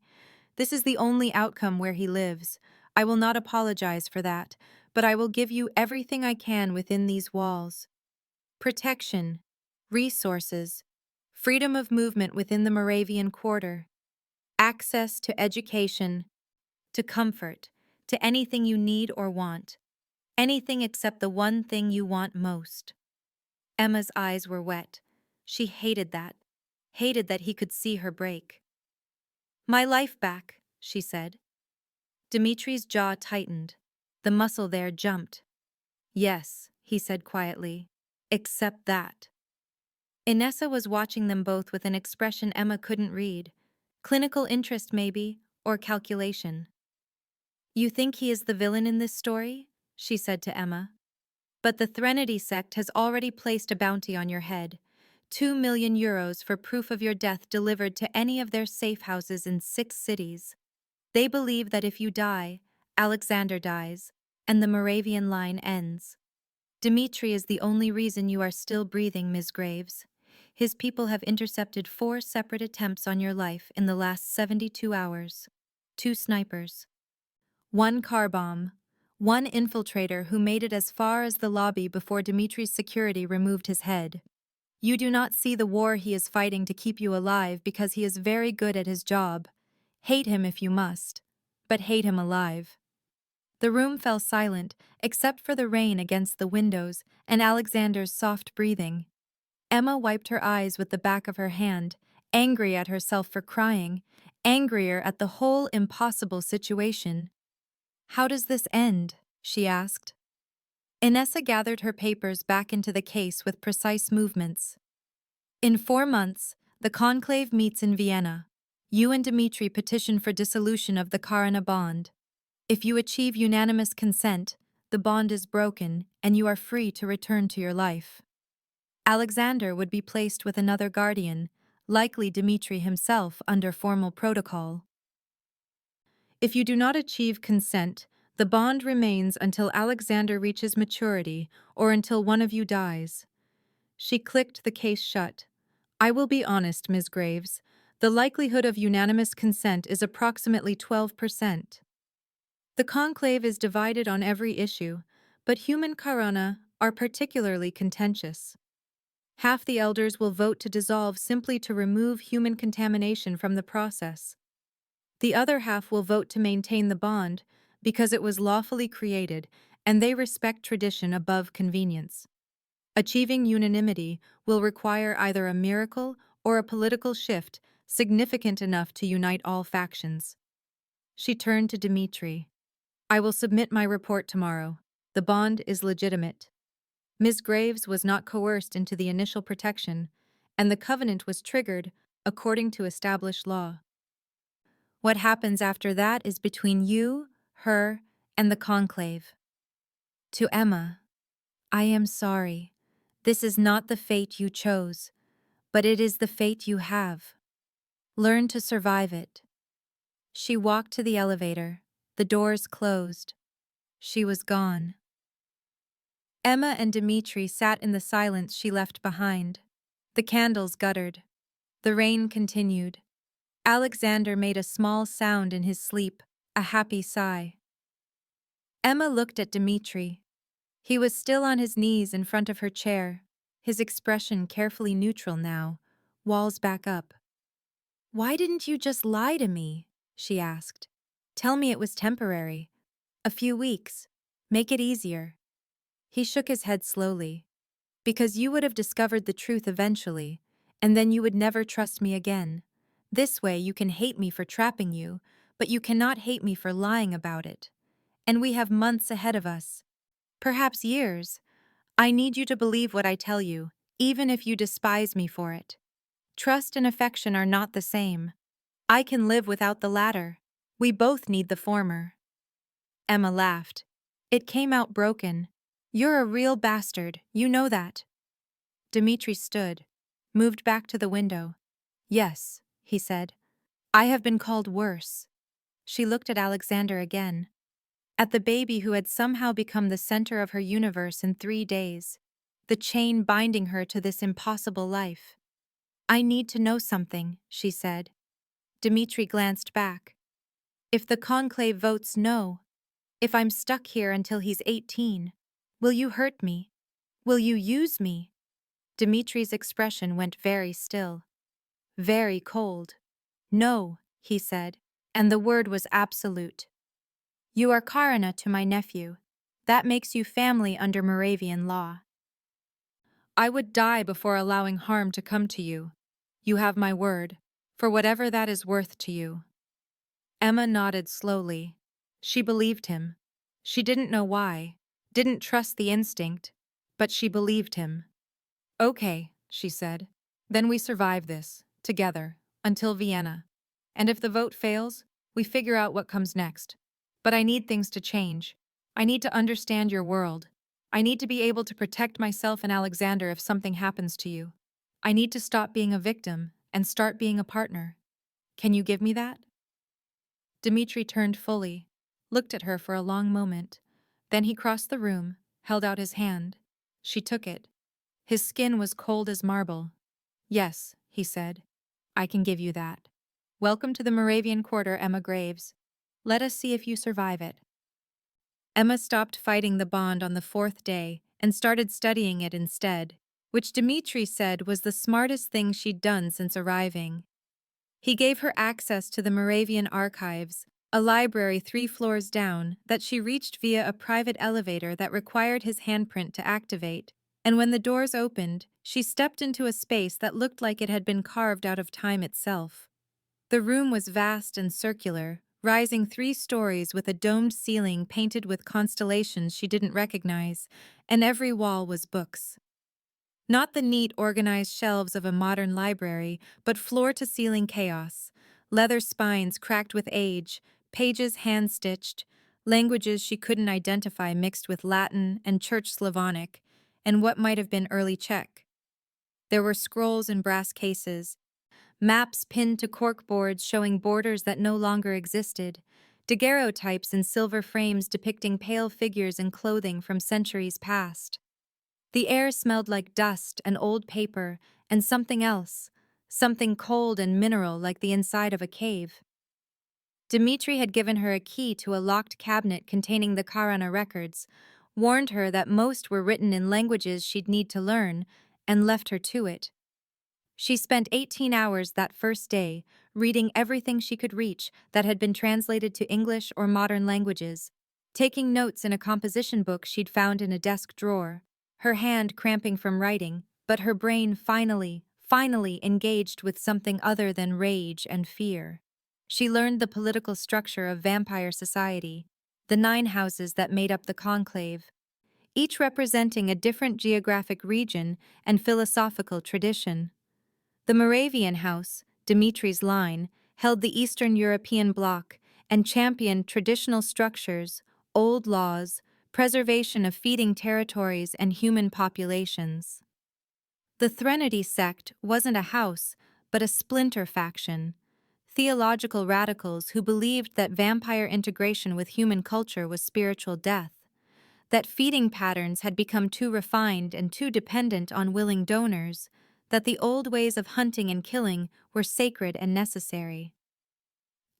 This is the only outcome where he lives. I will not apologize for that, but I will give you everything I can within these walls. Protection, resources, freedom of movement within the Moravian quarter, access to education, to comfort, to anything you need or want, anything except the one thing you want most. Emma's eyes were wet. She hated that he could see her break. My life back, she said. Dimitri's jaw tightened. The muscle there jumped. Yes, he said quietly. Except that. Inessa was watching them both with an expression Emma couldn't read. Clinical interest, maybe, or calculation. You think he is the villain in this story? She said to Emma. But the Threnody sect has already placed a bounty on your head. 2 million euros for proof of your death delivered to any of their safe houses in 6 cities. They believe that if you die, Alexander dies, and the Moravian line ends. Dimitri is the only reason you are still breathing, Ms. Graves. His people have intercepted 4 separate attempts on your life in the last 72 hours. 2 snipers. 1 car bomb. 1 infiltrator who made it as far as the lobby before Dimitri's security removed his head. You do not see the war he is fighting to keep you alive because he is very good at his job. Hate him if you must, but hate him alive. The room fell silent, except for the rain against the windows and Alexander's soft breathing. Emma wiped her eyes with the back of her hand, angry at herself for crying, angrier at the whole impossible situation. How does this end? She asked. Inessa gathered her papers back into the case with precise movements. In 4 months, the Conclave meets in Vienna. You and Dimitri petition for dissolution of the Karana bond. If you achieve unanimous consent, the bond is broken and you are free to return to your life. Alexander would be placed with another guardian, likely Dimitri himself under formal protocol. If you do not achieve consent, the bond remains until Alexander reaches maturity or until one of you dies. She clicked the case shut. I will be honest, Ms. Graves. The likelihood of unanimous consent is approximately 12%. The conclave is divided on every issue, but human karana are particularly contentious. Half the elders will vote to dissolve simply to remove human contamination from the process. The other half will vote to maintain the bond because it was lawfully created and they respect tradition above convenience. Achieving unanimity will require either a miracle or a political shift significant enough to unite all factions. She turned to Dimitri. I will submit my report tomorrow. The bond is legitimate. Ms. Graves was not coerced into the initial protection, and the covenant was triggered according to established law. What happens after that is between you, her, and the conclave. To Emma, I am sorry. This is not the fate you chose, but it is the fate you have. Learn to survive it. She walked to the elevator. The doors closed. She was gone. Emma and Dimitri sat in the silence she left behind. The candles guttered. The rain continued. Alexander made a small sound in his sleep, a happy sigh. Emma looked at Dimitri. He was still on his knees in front of her chair, his expression carefully neutral now, walls back up. Why didn't you just lie to me? She asked. Tell me it was temporary. A few weeks. Make it easier. He shook his head slowly. Because you would have discovered the truth eventually, and then you would never trust me again. This way you can hate me for trapping you, but you cannot hate me for lying about it. And we have months ahead of us. Perhaps years. I need you to believe what I tell you, even if you despise me for it. Trust and affection are not the same. I can live without the latter. We both need the former. Emma laughed. It came out broken. You're a real bastard, you know that. Dimitri stood, moved back to the window. Yes, he said. I have been called worse. She looked at Alexander again. At the baby who had somehow become the center of her universe in 3 days. The chain binding her to this impossible life. I need to know something, she said. Dimitri glanced back. If the conclave votes no, if I'm stuck here until he's 18, will you hurt me? Will you use me? Dimitri's expression went very still, very cold. "No," he said, and the word was absolute. "You are Karina to my nephew. That makes you family under Moravian law. I would die before allowing harm to come to you. You have my word, for whatever that is worth to you." Emma nodded slowly. She believed him. She didn't know why, didn't trust the instinct, but she believed him. "Okay," she said. "Then we survive this, together, until Vienna. And if the vote fails, we figure out what comes next. But I need things to change. I need to understand your world. I need to be able to protect myself and Alexander if something happens to you. I need to stop being a victim and start being a partner. Can you give me that?" Dmitri turned fully, looked at her for a long moment. Then he crossed the room, held out his hand. She took it. His skin was cold as marble. "Yes," he said, "I can give you that. Welcome to the Moravian Quarter, Emma Graves. Let us see if you survive it." Emma stopped fighting the bond on the fourth day and started studying it instead, which Dmitri said was the smartest thing she'd done since arriving. He gave her access to the Moravian archives, a library 3 floors down that she reached via a private elevator that required his handprint to activate, and when the doors opened, she stepped into a space that looked like it had been carved out of time itself. The room was vast and circular, rising 3 stories with a domed ceiling painted with constellations she didn't recognize, and every wall was books. Not the neat, organized shelves of a modern library, but floor-to-ceiling chaos, leather spines cracked with age, pages hand-stitched, languages she couldn't identify mixed with Latin and Church Slavonic, and what might have been early Czech. There were scrolls in brass cases, maps pinned to corkboards showing borders that no longer existed, daguerreotypes in silver frames depicting pale figures in clothing from centuries past. The air smelled like dust and old paper and something else, something cold and mineral like the inside of a cave. Dmitri had given her a key to a locked cabinet containing the Karana records, warned her that most were written in languages she'd need to learn, and left her to it. She spent 18 hours that first day, reading everything she could reach that had been translated to English or modern languages, taking notes in a composition book she'd found in a desk drawer, her hand cramping from writing, but her brain finally engaged with something other than rage and fear. She learned the political structure of vampire society, the 9 houses that made up the Conclave, each representing a different geographic region and philosophical tradition. The Moravian house, Dimitri's line, held the Eastern European bloc and championed traditional structures, old laws, preservation of feeding territories and human populations. The Threnody sect wasn't a house, but a splinter faction, theological radicals who believed that vampire integration with human culture was spiritual death, that feeding patterns had become too refined and too dependent on willing donors, that the old ways of hunting and killing were sacred and necessary.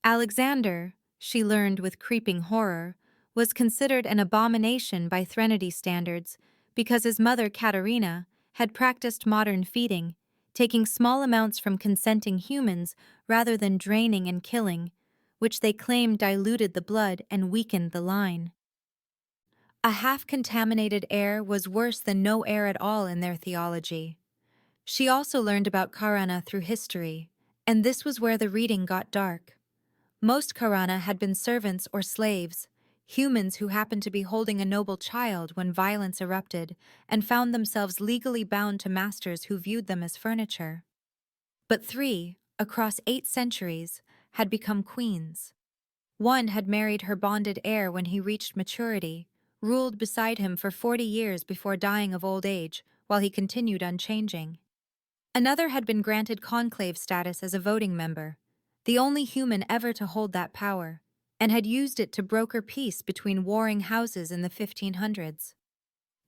Alexander, she learned with creeping horror, was considered an abomination by Threnody standards because his mother, Katerina, had practiced modern feeding, taking small amounts from consenting humans rather than draining and killing, which they claimed diluted the blood and weakened the line. A half-contaminated air was worse than no air at all in their theology. She also learned about Karana through history, and this was where the reading got dark. Most Karana had been servants or slaves, humans who happened to be holding a noble child when violence erupted and found themselves legally bound to masters who viewed them as furniture. But 3, across 8 centuries, had become queens. One had married her bonded heir when he reached maturity, ruled beside him for 40 years before dying of old age, while he continued unchanging. Another had been granted conclave status as a voting member, the only human ever to hold that power, and had used it to broker peace between warring houses in the 1500s.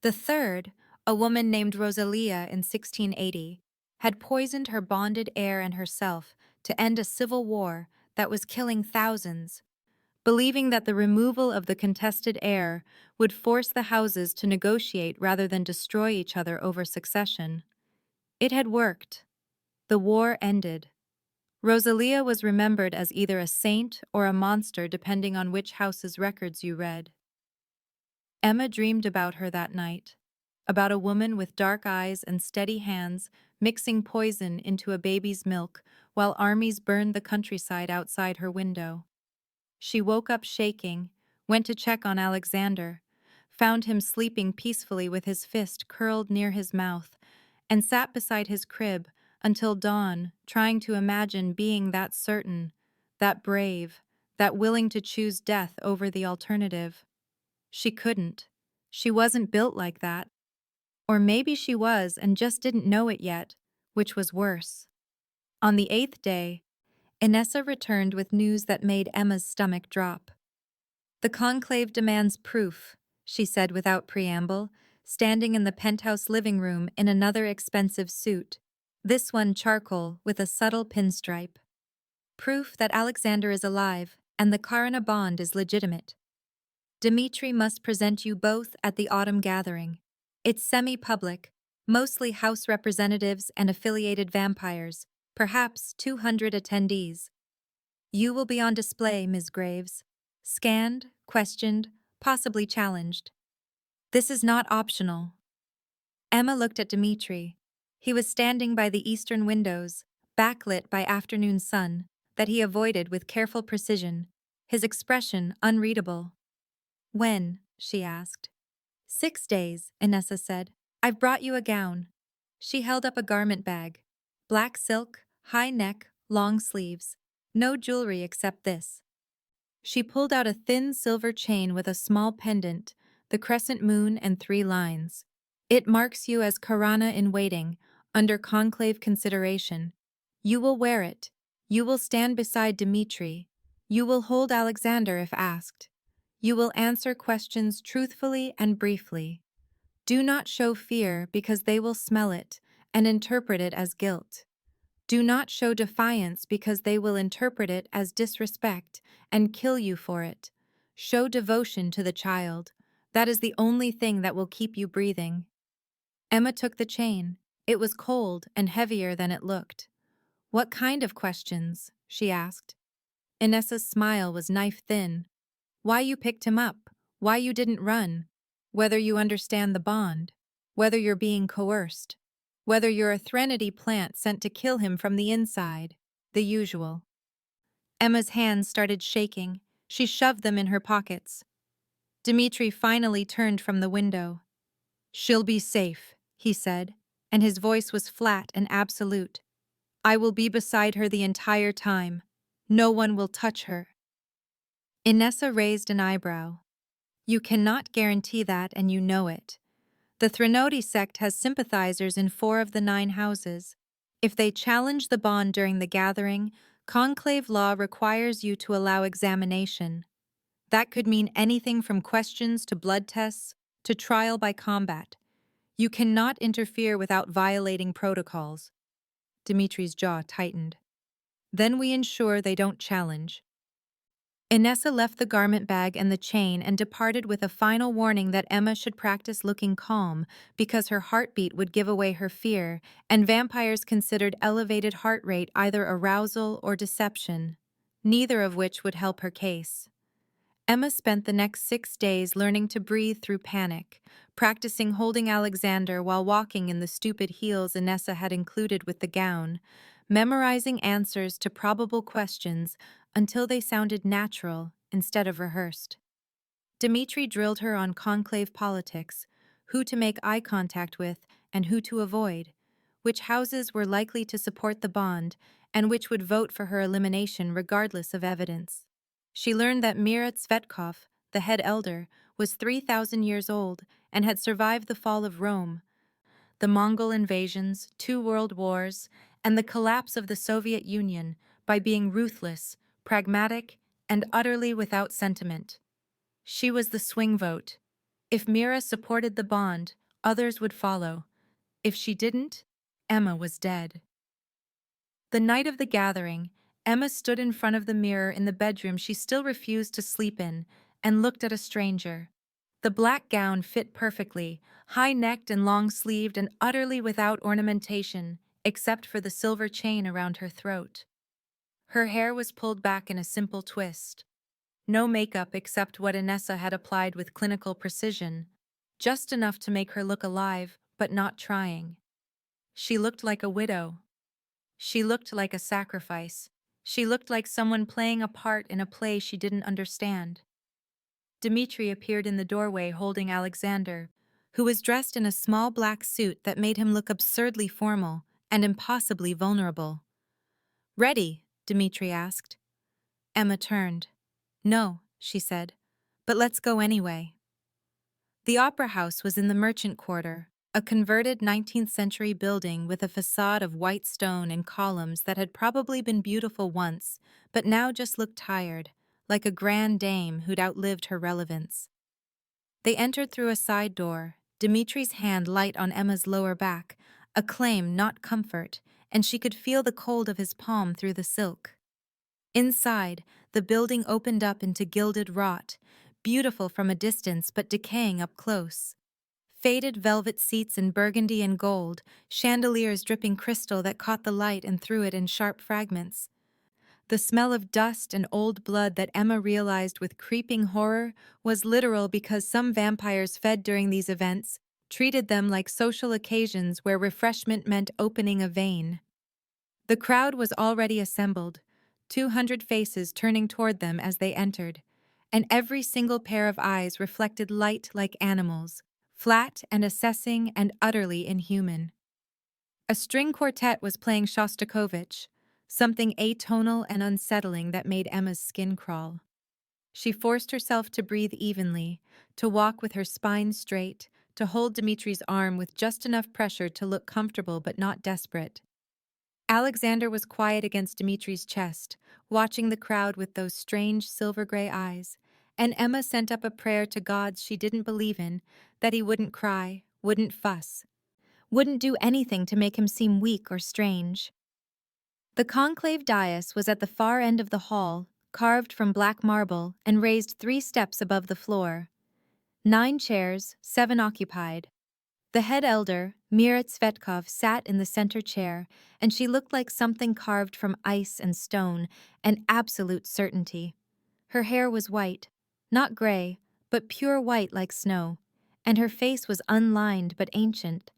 The third, a woman named Rosalia in 1680, had poisoned her bonded heir and herself to end a civil war that was killing thousands, believing that the removal of the contested heir would force the houses to negotiate rather than destroy each other over succession. It had worked. The war ended. Rosalia was remembered as either a saint or a monster depending on which house's records you read. Emma dreamed about her that night, about a woman with dark eyes and steady hands mixing poison into a baby's milk while armies burned the countryside outside her window. She woke up shaking, went to check on Alexander, found him sleeping peacefully with his fist curled near his mouth, and sat beside his crib until dawn, trying to imagine being that certain, that brave, that willing to choose death over the alternative. She couldn't. She wasn't built like that. Or maybe she was and just didn't know it yet, which was worse. On the 8th day, Inessa returned with news that made Emma's stomach drop. "The Conclave demands proof," she said without preamble, standing in the penthouse living room in another expensive suit, this one charcoal with a subtle pinstripe. "Proof that Alexander is alive and the Karana bond is legitimate. Dmitri must present you both at the autumn gathering. It's semi-public, mostly House representatives and affiliated vampires, perhaps 200 attendees. You will be on display, Ms. Graves. Scanned, questioned, possibly challenged. This is not optional." Emma looked at Dmitri. He was standing by the eastern windows, backlit by afternoon sun, that he avoided with careful precision, his expression unreadable. "When?" she asked. 6 days, Inessa said. "I've brought you a gown." She held up a garment bag. Black silk, high neck, long sleeves. No jewelry except this. She pulled out a thin silver chain with a small pendant, the crescent moon and 3 lines. "It marks you as Karana in waiting, under conclave consideration. You will wear it. You will stand beside Dmitri. You will hold Alexander if asked. You will answer questions truthfully and briefly. Do not show fear because they will smell it and interpret it as guilt. Do not show defiance because they will interpret it as disrespect and kill you for it. Show devotion to the child. That is the only thing that will keep you breathing." Emma took the chain. It was cold and heavier than it looked. "What kind of questions?" she asked. Inessa's smile was knife-thin. "Why you picked him up, why you didn't run, whether you understand the bond, whether you're being coerced, whether you're a Threnody plant sent to kill him from the inside, the usual." Emma's hands started shaking. She shoved them in her pockets. Dmitri finally turned from the window. "She'll be safe," he said, and his voice was flat and absolute. "I will be beside her the entire time. No one will touch her." Inessa raised an eyebrow. "You cannot guarantee that, and you know it. The Threnody sect has sympathizers in 4 of the 9 houses. If they challenge the bond during the gathering, conclave law requires you to allow examination. That could mean anything from questions to blood tests to trial by combat. You cannot interfere without violating protocols." Dimitri's jaw tightened. "Then we ensure they don't challenge." Inessa left the garment bag and the chain and departed with a final warning that Emma should practice looking calm because her heartbeat would give away her fear, and vampires considered elevated heart rate either arousal or deception, neither of which would help her case. Emma spent the next 6 days learning to breathe through panic, practicing holding Alexander while walking in the stupid heels Inessa had included with the gown, memorizing answers to probable questions until they sounded natural instead of rehearsed. Dmitri drilled her on conclave politics, who to make eye contact with and who to avoid, which houses were likely to support the bond, and which would vote for her elimination regardless of evidence. She learned that Mira Tsvetkov, the head elder, was 3,000 years old and had survived the fall of Rome, the Mongol invasions, 2 world wars, and the collapse of the Soviet Union by being ruthless, pragmatic, and utterly without sentiment. She was the swing vote. If Mira supported the bond, others would follow. If she didn't, Emma was dead. The night of the gathering, Emma stood in front of the mirror in the bedroom she still refused to sleep in and looked at a stranger. The black gown fit perfectly, high-necked and long-sleeved and utterly without ornamentation, except for the silver chain around her throat. Her hair was pulled back in a simple twist. No makeup except what Inessa had applied with clinical precision, just enough to make her look alive, but not trying. She looked like a widow. She looked like a sacrifice. She looked like someone playing a part in a play she didn't understand. Dmitri appeared in the doorway holding Alexander, who was dressed in a small black suit that made him look absurdly formal and impossibly vulnerable. "Ready?" Dmitri asked. Emma turned. "No," she said, "but let's go anyway." The opera house was in the merchant quarter, a converted 19th century building with a facade of white stone and columns that had probably been beautiful once, but now just looked tired, like a grand dame who'd outlived her relevance. They entered through a side door, Dimitri's hand light on Emma's lower back, a claim, not comfort, and she could feel the cold of his palm through the silk. Inside, the building opened up into gilded wrought, beautiful from a distance but decaying up close. Faded velvet seats in burgundy and gold, chandeliers dripping crystal that caught the light and threw it in sharp fragments. The smell of dust and old blood that Emma realized with creeping horror was literal because some vampires fed during these events treated them like social occasions where refreshment meant opening a vein. The crowd was already assembled, 200 faces turning toward them as they entered, and every single pair of eyes reflected light like animals, flat and assessing and utterly inhuman. A string quartet was playing Shostakovich, something atonal and unsettling that made Emma's skin crawl. She forced herself to breathe evenly, to walk with her spine straight, to hold Dimitri's arm with just enough pressure to look comfortable but not desperate. Alexander was quiet against Dimitri's chest, watching the crowd with those strange silver-gray eyes, and Emma sent up a prayer to gods she didn't believe in, that he wouldn't cry, wouldn't fuss, wouldn't do anything to make him seem weak or strange. The conclave dais was at the far end of the hall, carved from black marble and raised 3 steps above the floor. 9 chairs, 7 occupied. The head elder, Mira Tsvetkov, sat in the center chair, and she looked like something carved from ice and stone, an absolute certainty. Her hair was white, not gray, but pure white like snow, and her face was unlined but ancient,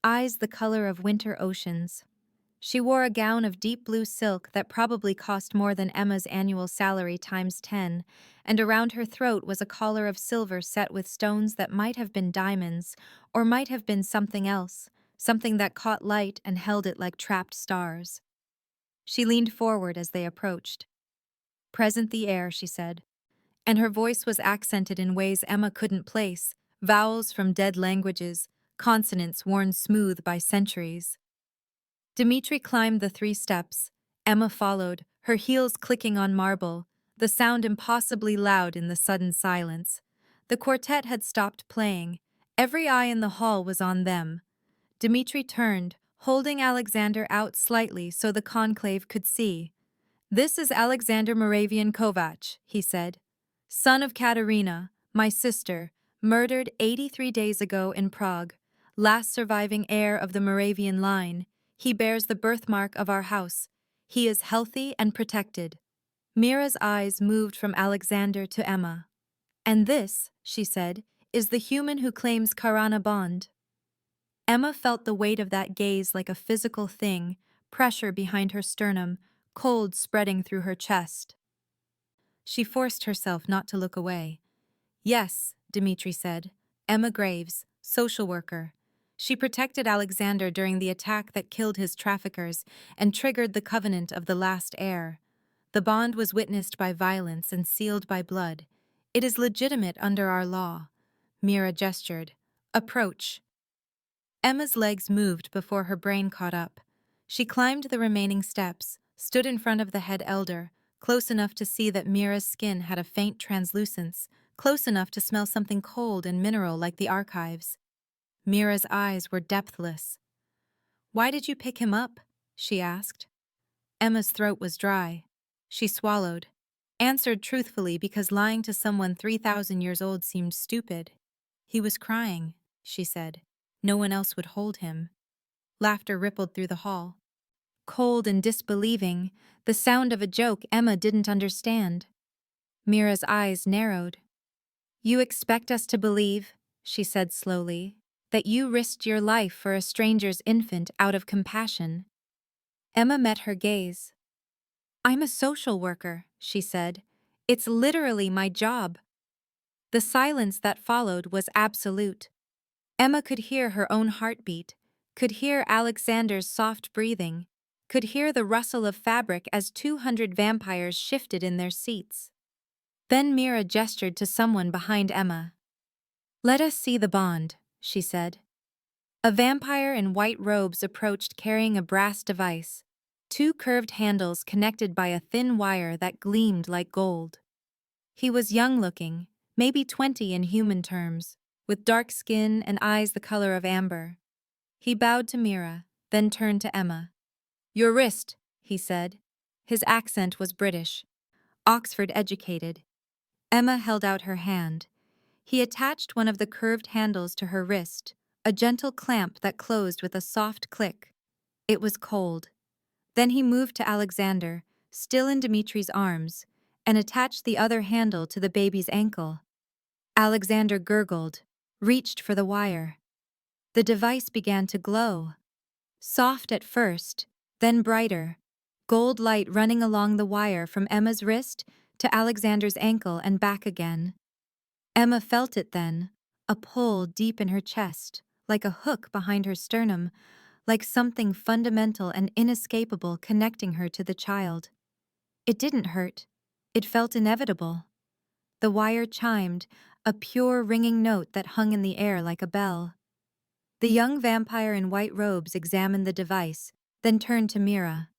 eyes the color of winter oceans. She wore a gown of deep blue silk that probably cost more than Emma's annual salary times 10, and around her throat was a collar of silver set with stones that might have been diamonds, or might have been something else, something that caught light and held it like trapped stars. She leaned forward as they approached. "Present the air," she said, and her voice was accented in ways Emma couldn't place, vowels from dead languages, consonants worn smooth by centuries. Dmitri climbed the 3 steps. Emma followed, her heels clicking on marble, the sound impossibly loud in the sudden silence. The quartet had stopped playing. Every eye in the hall was on them. Dmitri turned, holding Alexander out slightly so the conclave could see. "This is Alexander Moravian Kovac," he said. "Son of Katerina, my sister, murdered 83 days ago in Prague, last surviving heir of the Moravian line. He bears the birthmark of our house. He is healthy and protected." Mira's eyes moved from Alexander to Emma. "And this," she said, "is the human who claims Karana Bond." Emma felt the weight of that gaze like a physical thing, pressure behind her sternum, cold spreading through her chest. She forced herself not to look away. "Yes," Dmitri said. "Emma Graves, social worker. She protected Alexander during the attack that killed his traffickers and triggered the covenant of the last heir. The bond was witnessed by violence and sealed by blood. It is legitimate under our law." Mira gestured. "Approach." Emma's legs moved before her brain caught up. She climbed the remaining steps, stood in front of the head elder, close enough to see that Mira's skin had a faint translucence, close enough to smell something cold and mineral like the archives. Mira's eyes were depthless. "Why did you pick him up?" she asked. Emma's throat was dry. She swallowed, answered truthfully because lying to someone 3,000 years old seemed stupid. He was crying, she said. No one else would hold him. Laughter rippled through the hall. Cold and disbelieving, the sound of a joke Emma didn't understand. Mira's eyes narrowed. "You expect us to believe," she said slowly, "that you risked your life for a stranger's infant out of compassion." Emma met her gaze. "I'm a social worker," she said. "It's literally my job." The silence that followed was absolute. Emma could hear her own heartbeat, could hear Alexander's soft breathing, could hear the rustle of fabric as 200 vampires shifted in their seats. Then Mira gestured to someone behind Emma. "Let us see the bond," she said. A vampire in white robes approached carrying a brass device, two curved handles connected by a thin wire that gleamed like gold. He was young-looking, maybe 20 in human terms, with dark skin and eyes the color of amber. He bowed to Mira, then turned to Emma. "Your wrist," he said. His accent was British, Oxford-educated. Emma held out her hand. He attached one of the curved handles to her wrist, a gentle clamp that closed with a soft click. It was cold. Then he moved to Alexander, still in Dimitri's arms, and attached the other handle to the baby's ankle. Alexander gurgled, reached for the wire. The device began to glow. Soft at first, then brighter, gold light running along the wire from Emma's wrist to Alexander's ankle and back again. Emma felt it then, a pull deep in her chest, like a hook behind her sternum, like something fundamental and inescapable connecting her to the child. It didn't hurt. It felt inevitable. The wire chimed, a pure ringing note that hung in the air like a bell. The young vampire in white robes examined the device, then turned to Mira.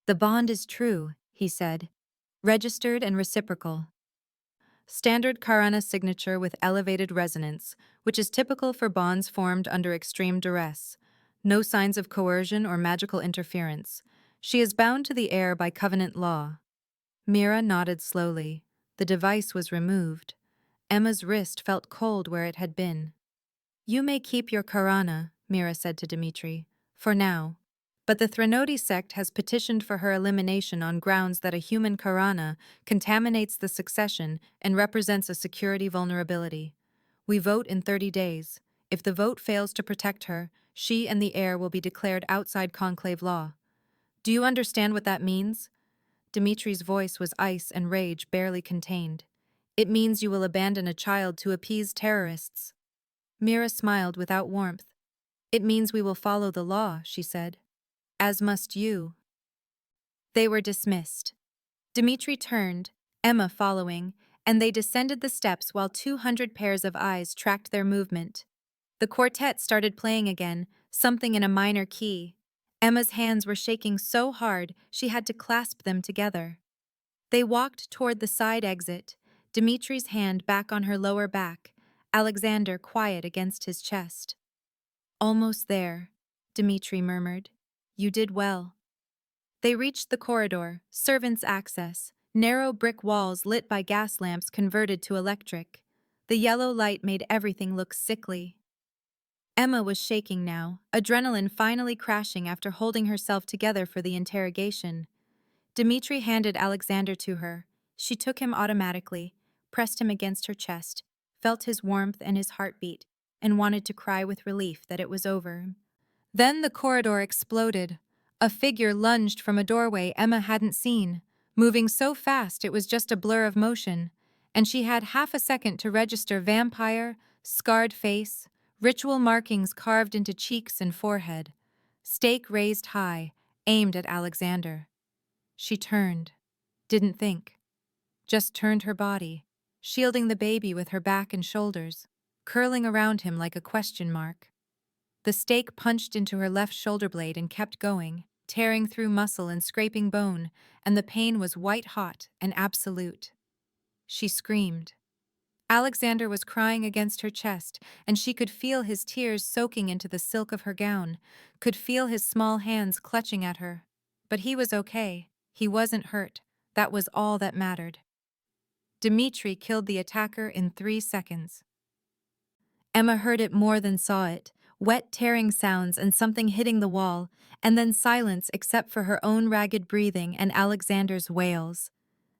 "The bond is true," he said. "Registered and reciprocal. Standard Karana signature with elevated resonance, which is typical for bonds formed under extreme duress. No signs of coercion or magical interference. She is bound to the heir by covenant law." Mira nodded slowly. The device was removed. Emma's wrist felt cold where it had been. "You may keep your Karana," Mira said to Dimitri, "for now. But the Threnodi sect has petitioned for her elimination on grounds that a human Karana contaminates the succession and represents a security vulnerability. We vote in 30 days. If the vote fails to protect her, she and the heir will be declared outside Conclave law. Do you understand what that means?" Dimitri's voice was ice and rage barely contained. "It means you will abandon a child to appease terrorists." Mira smiled without warmth. "It means we will follow the law," she said. "As must you." They were dismissed. Dimitri turned, Emma following, and they descended the steps while 200 pairs of eyes tracked their movement. The quartet started playing again, something in a minor key. Emma's hands were shaking so hard she had to clasp them together. They walked toward the side exit, Dimitri's hand back on her lower back, Alexander quiet against his chest. "Almost there," Dimitri murmured. "You did well." They reached the corridor, servants' access, narrow brick walls lit by gas lamps converted to electric. The yellow light made everything look sickly. Emma was shaking now, adrenaline finally crashing after holding herself together for the interrogation. Dimitri handed Alexander to her. She took him automatically, pressed him against her chest, felt his warmth and his heartbeat, and wanted to cry with relief that it was over. Then the corridor exploded. A figure lunged from a doorway Emma hadn't seen, moving so fast it was just a blur of motion, and she had half a second to register vampire, scarred face, ritual markings carved into cheeks and forehead. Stake raised high, aimed at Alexander. She turned. Didn't think. Just turned her body, shielding the baby with her back and shoulders, curling around him like a question mark. The stake punched into her left shoulder blade and kept going, tearing through muscle and scraping bone, and the pain was white-hot and absolute. She screamed. Alexander was crying against her chest, and she could feel his tears soaking into the silk of her gown, could feel his small hands clutching at her. But he was okay. He wasn't hurt. That was all that mattered. Dimitri killed the attacker in 3 seconds. Emma heard it more than saw it, wet tearing sounds and something hitting the wall, and then silence except for her own ragged breathing and Alexander's wails.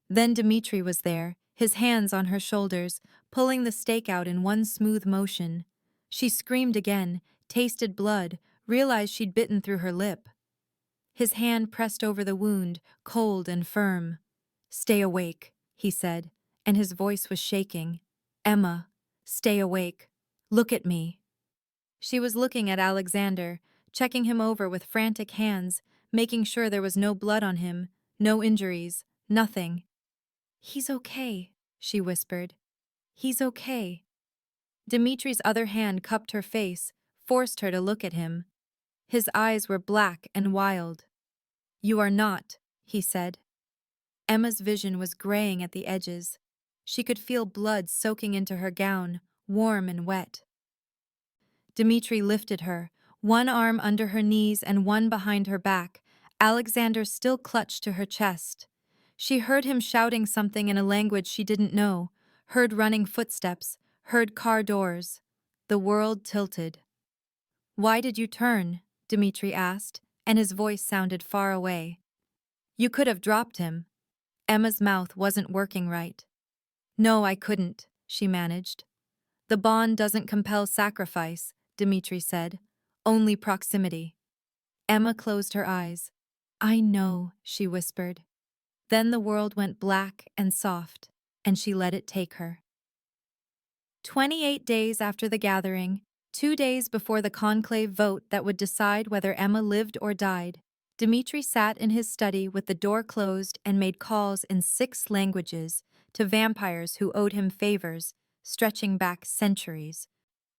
Then Dmitri was there, his hands on her shoulders, pulling the stake out in one smooth motion. She screamed again, tasted blood, realized she'd bitten through her lip. His hand pressed over the wound, cold and firm. "Stay awake," he said, and his voice was shaking. "Emma, stay awake. Look at me." She was looking at Alexander, checking him over with frantic hands, making sure there was no blood on him, no injuries, nothing. "He's okay," she whispered. "He's okay." Dimitri's other hand cupped her face, forced her to look at him. His eyes were black and wild. "You are not," he said. Emma's vision was graying at the edges. She could feel blood soaking into her gown, warm and wet. Dmitri lifted her, one arm under her knees and one behind her back. Alexander still clutched to her chest. She heard him shouting something in a language she didn't know, heard running footsteps, heard car doors. The world tilted. "Why did you turn?" Dmitri asked, and his voice sounded far away. "You could have dropped him." Emma's mouth wasn't working right. "No, I couldn't," she managed. "The bond doesn't compel sacrifice," Dmitri said. "Only proximity." Emma closed her eyes. "I know," she whispered. Then the world went black and soft, and she let it take her. 28 days after the gathering, 2 days before the conclave vote that would decide whether Emma lived or died, Dmitri sat in his study with the door closed and made calls in 6 languages to vampires who owed him favors, stretching back centuries.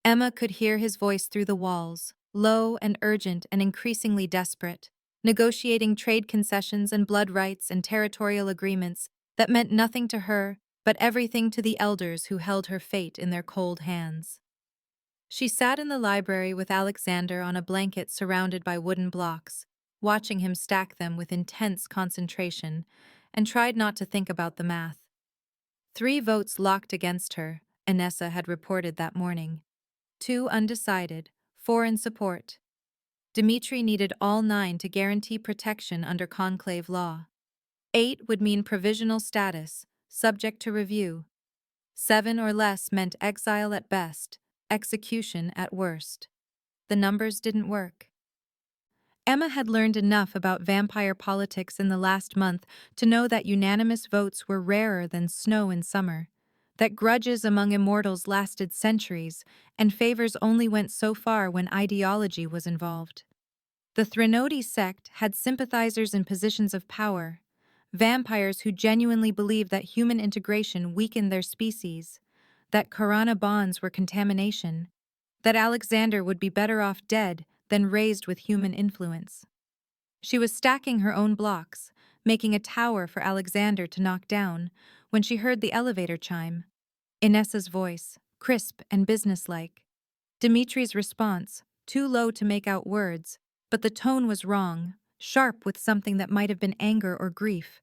Emma could hear his voice through the walls, low and urgent and increasingly desperate, negotiating trade concessions and blood rights and territorial agreements that meant nothing to her but everything to the elders who held her fate in their cold hands. She sat in the library with Alexander on a blanket surrounded by wooden blocks, watching him stack them with intense concentration, and tried not to think about the math. 3 votes locked against her, Inessa had reported that morning. 2 undecided, 4 in support. Dmitri needed all 9 to guarantee protection under conclave law. 8 would mean provisional status, subject to review. 7 or less meant exile at best, execution at worst. The numbers didn't work. Emma had learned enough about vampire politics in the last month to know that unanimous votes were rarer than snow in summer, that grudges among immortals lasted centuries, and favors only went so far when ideology was involved. The Threnody sect had sympathizers in positions of power, vampires who genuinely believed that human integration weakened their species, that Karana bonds were contamination, that Alexander would be better off dead than raised with human influence. She was stacking her own blocks, making a tower for Alexander to knock down, when she heard the elevator chime. Inessa's voice, crisp and businesslike. Dimitri's response, too low to make out words, but the tone was wrong, sharp with something that might have been anger or grief.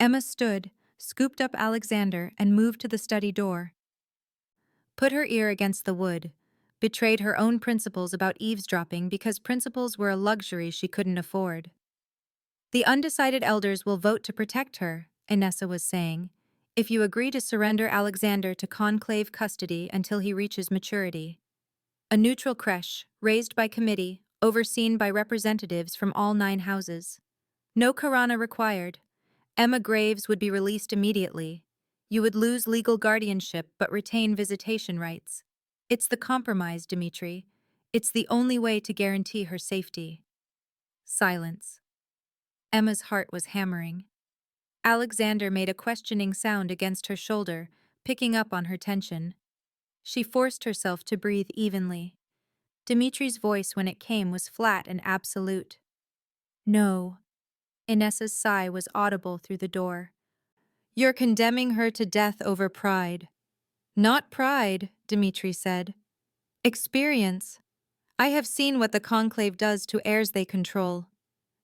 Emma stood, scooped up Alexander, and moved to the study door. Put her ear against the wood, betrayed her own principles about eavesdropping because principles were a luxury she couldn't afford. "The undecided elders will vote to protect her," Inessa was saying, "if you agree to surrender Alexander to conclave custody until he reaches maturity. A neutral creche, raised by committee, overseen by representatives from all 9 houses. No Karana required. Emma Graves would be released immediately. You would lose legal guardianship but retain visitation rights. It's the compromise, Dmitri. It's the only way to guarantee her safety." Silence. Emma's heart was hammering. Alexander made a questioning sound against her shoulder, picking up on her tension. She forced herself to breathe evenly. Dimitri's voice when it came was flat and absolute. "No." Inessa's sigh was audible through the door. "You're condemning her to death over pride." "Not pride," Dmitri said. "Experience. I have seen what the conclave does to heirs they control.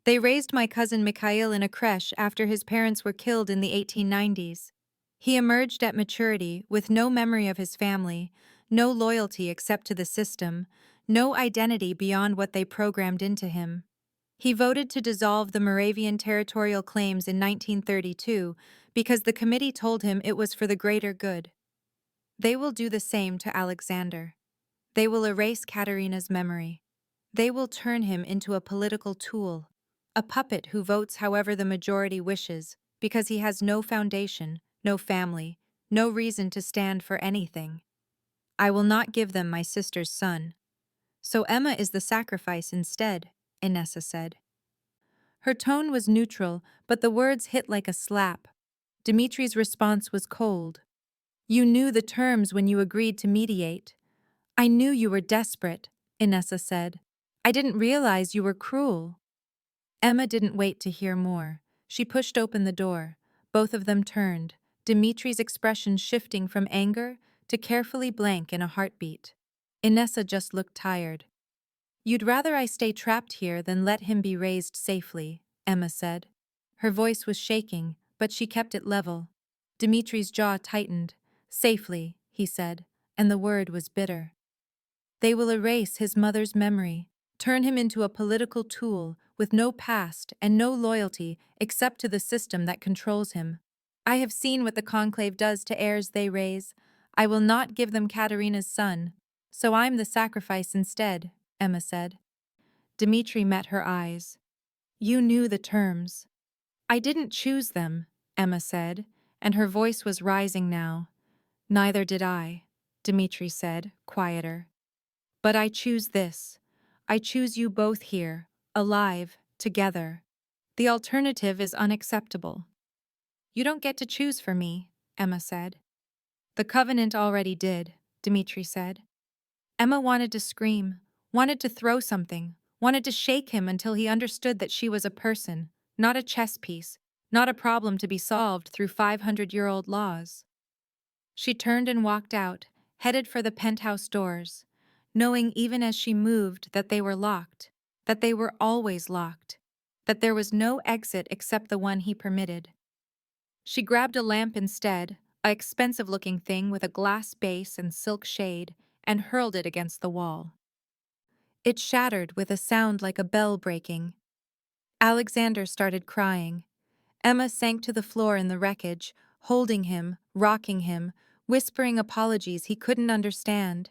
They raised my cousin Mikhail in a creche after his parents were killed in the 1890s. He emerged at maturity with no memory of his family, no loyalty except to the system, no identity beyond what they programmed into him. He voted to dissolve the Moravian territorial claims in 1932 because the committee told him it was for the greater good. They will do the same to Alexander. They will erase Katerina's memory. They will turn him into a political tool, a puppet who votes however the majority wishes, because he has no foundation, no family, no reason to stand for anything. I will not give them my sister's son. So Emma is the sacrifice instead, Inessa said. Her tone was neutral, but the words hit like a slap. Dimitri's response was cold. You knew the terms when you agreed to mediate. I knew you were desperate, Inessa said. I didn't realize you were cruel. Emma didn't wait to hear more. She pushed open the door. Both of them turned, Dimitri's expression shifting from anger to carefully blank in a heartbeat. Inessa just looked tired. You'd rather I stay trapped here than let him be raised safely, Emma said. Her voice was shaking, but she kept it level. Dimitri's jaw tightened. Safely, he said, and the word was bitter. They will erase his mother's memory, turn him into a political tool with no past and no loyalty except to the system that controls him. I have seen what the Conclave does to heirs they raise. I will not give them Katerina's son, so I'm the sacrifice instead, Emma said. Dimitri met her eyes. You knew the terms. I didn't choose them, Emma said, and her voice was rising now. Neither did I, Dimitri said, quieter. But I choose this. I choose you both here, alive, together. The alternative is unacceptable. You don't get to choose for me, Emma said. The covenant already did, Dimitri said. Emma wanted to scream, wanted to throw something, wanted to shake him until he understood that she was a person, not a chess piece, not a problem to be solved through 500-year-old laws. She turned and walked out, headed for the penthouse doors, knowing even as she moved that they were locked, that they were always locked, that there was no exit except the one he permitted. She grabbed a lamp instead, a expensive-looking thing with a glass base and silk shade, and hurled it against the wall. It shattered with a sound like a bell breaking. Alexander started crying. Emma sank to the floor in the wreckage, holding him, rocking him, whispering apologies he couldn't understand.